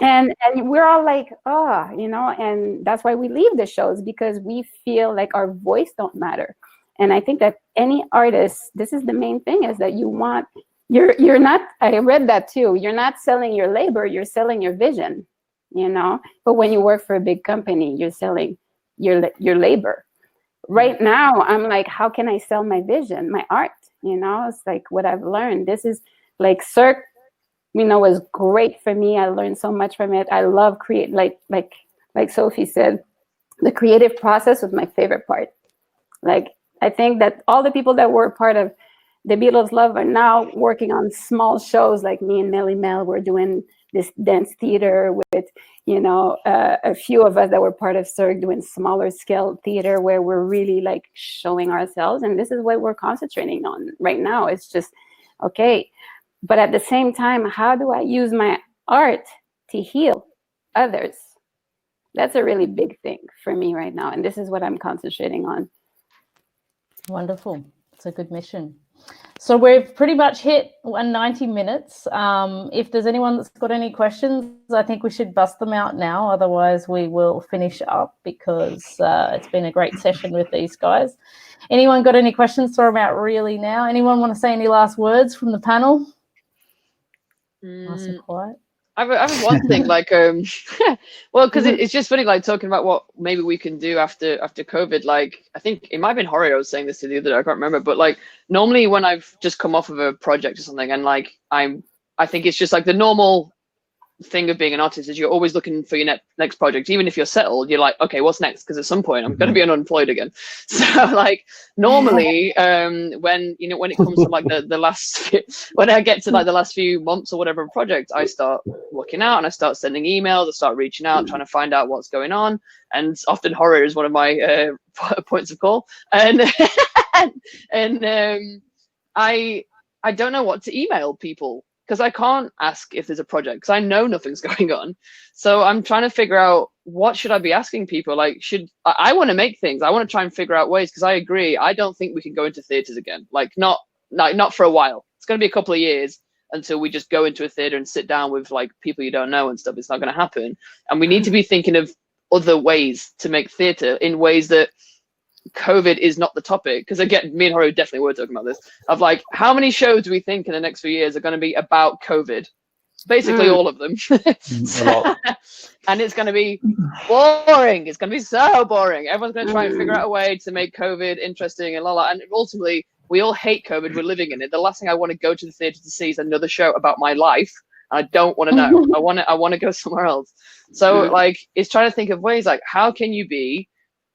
And we're all like, oh, you know, and that's why we leave the shows, because we feel like our voice don't matter. And I think that any artist, this is the main thing, is that you're not, I read that too, you're not selling your labor, you're selling your vision. You know, but when you work for a big company, you're selling your labor. Right now, I'm like, how can I sell my vision, my art? You know, it's like what I've learned. This is like Cirque, you know, was great for me. I learned so much from it. I love create, like Sophie said, the creative process was my favorite part. Like I think that all the people that were part of the Beatles Love are now working on small shows, like me and Melly Mel. We're doing this dance theater with, a few of us that were part of Cirque doing smaller scale theater where we're really like showing ourselves. And this is what we're concentrating on right now. It's just, okay. But at the same time, how do I use my art to heal others? That's a really big thing for me right now. And this is what I'm concentrating on. Wonderful. It's a good mission. So we've pretty much hit 90 minutes. If there's anyone that's got any questions, I think we should bust them out now. Otherwise, we will finish up because it's been a great session with these guys. Anyone got any questions? Throw them out really now. Anyone want to say any last words from the panel? Nice and quiet. I have one thing, like, well, because it's just funny, like, talking about what maybe we can do after COVID. Like, I think it might have been Horia was saying this to the other day, I can't remember, but like, normally when I've just come off of a project or something, and like, I think it's just like the normal thing of being an artist is you're always looking for your next project. Even if you're settled, you're like, okay, what's next? Because at some point I'm going to be unemployed again. So like normally when it comes to like the last when I get to like the last few months or whatever project, I start looking out and I start sending emails, I start reaching out, trying to find out what's going on. And often horror is one of my points of call. And I don't know what to email people, because I can't ask if there's a project because I know nothing's going on. So I'm trying to figure out what should I be asking people. Like, I want to make things. I want to try and figure out ways, because I agree. I don't think we can go into theaters again. Like not for a while. It's going to be a couple of years until we just go into a theater and sit down with like people you don't know and stuff. It's not going to happen. And we need to be thinking of other ways to make theater in ways that COVID is not the topic, because again, me and Horia definitely were talking about this, of like, how many shows do we think in the next few years are going to be about COVID? Basically all of them. And it's going to be boring. It's going to be so boring. Everyone's going to try and figure out a way to make COVID interesting and and ultimately we all hate COVID. We're living in it. The last thing I want to go to the theater to see is another show about my life. I don't want to know. I want to go somewhere else. So like, it's trying to think of ways like, how can you be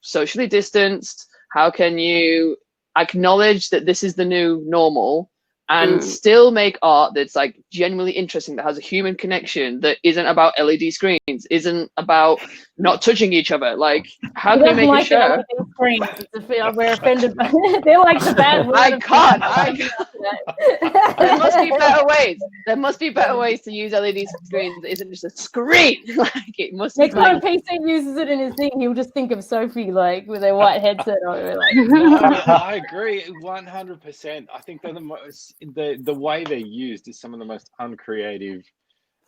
socially distanced? How can you acknowledge that this is the new normal and still make art that's like genuinely interesting, that has a human connection, that isn't about LED screens, isn't about not touching each other? Like, how can you make a show? Screens. We're offended by they're like the bad word. I can't. There must be better ways. There must be better ways to use LED screens that isn't just a screen. Like, it must be. Next time PC uses it in his thing, he'll just think of Sophie like with a white headset on. Like, I agree 100%. I think they're the most the way they're used is some of the most uncreative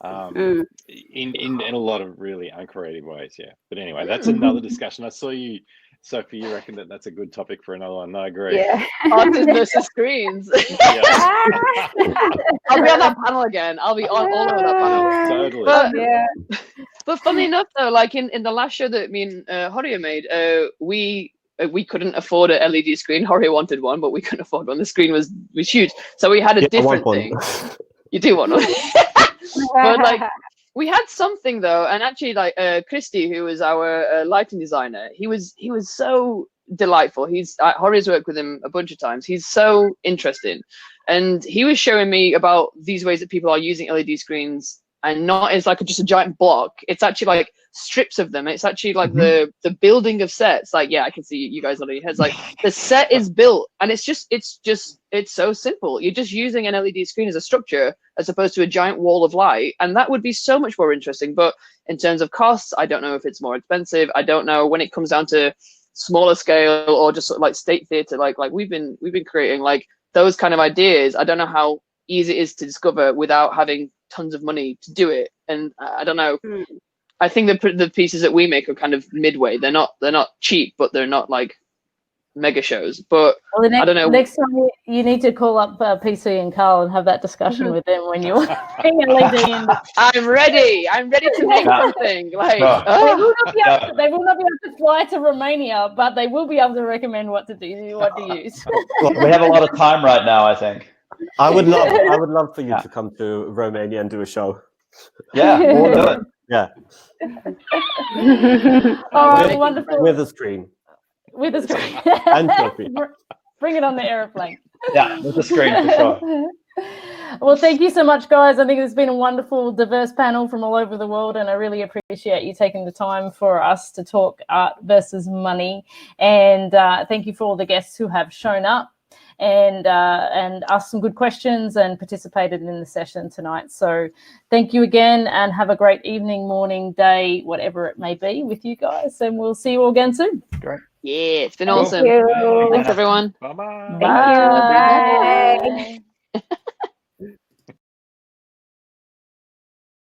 in a lot of really uncreative ways. Yeah, but anyway, that's another discussion. I saw you, Sophie, you reckon that's a good topic for another one. I agree. Yeah. Artists versus screens. Yeah. I'll be on that panel again. I'll be on all over that panel. Totally. But funny enough though, like in the last show that me and Horia made, we couldn't afford a LED screen. Horia wanted one, but we couldn't afford one. The screen was huge, so we had a different thing. You do want one. But like, we had something though, and actually like Christy, who was our lighting designer, he was so delightful. Horia's worked with him a bunch of times. He's so interesting, and he was showing me about these ways that people are using LED screens, and not as like just a giant block. It's actually like strips of them. It's actually like the building of sets. Like, yeah, I can see you guys nodding your heads. Like, the set is built, and it's so simple. You're just using an LED screen as a structure as opposed to a giant wall of light, and that would be so much more interesting. But in terms of costs, I don't know if it's more expensive. I don't know when it comes down to smaller scale or just sort of like state theater. Like we've been creating like those kind of ideas. I don't know how easy it is to discover without having tons of money to do it. And I don't know. I think the pieces that we make are kind of midway. They're not cheap, but they're not like mega shows. But I don't know. Next time you need to call up PC and Carl and have that discussion with them when you're LED in. I'm ready to make something. Like they will not be able to fly to Romania, but they will be able to recommend what to use. We have a lot of time right now, I think. I would love for you to come to Romania and do a show. Yeah, we'll do it. Yeah. All right, wonderful. With a screen. With a screen. And selfie. Bring it on the aeroplane. Yeah, with the screen for sure. Well, thank you so much, guys. I think it's been a wonderful, diverse panel from all over the world, and I really appreciate you taking the time for us to talk art versus money. And thank you for all the guests who have shown up and asked some good questions and participated in the session tonight. So thank you again, and have a great evening, morning, day, whatever it may be with you guys. And we'll see you all again soon. Great. Yeah, it's been Thank awesome. you. Thanks, everyone. Bye-bye. Thank you. Bye. Bye.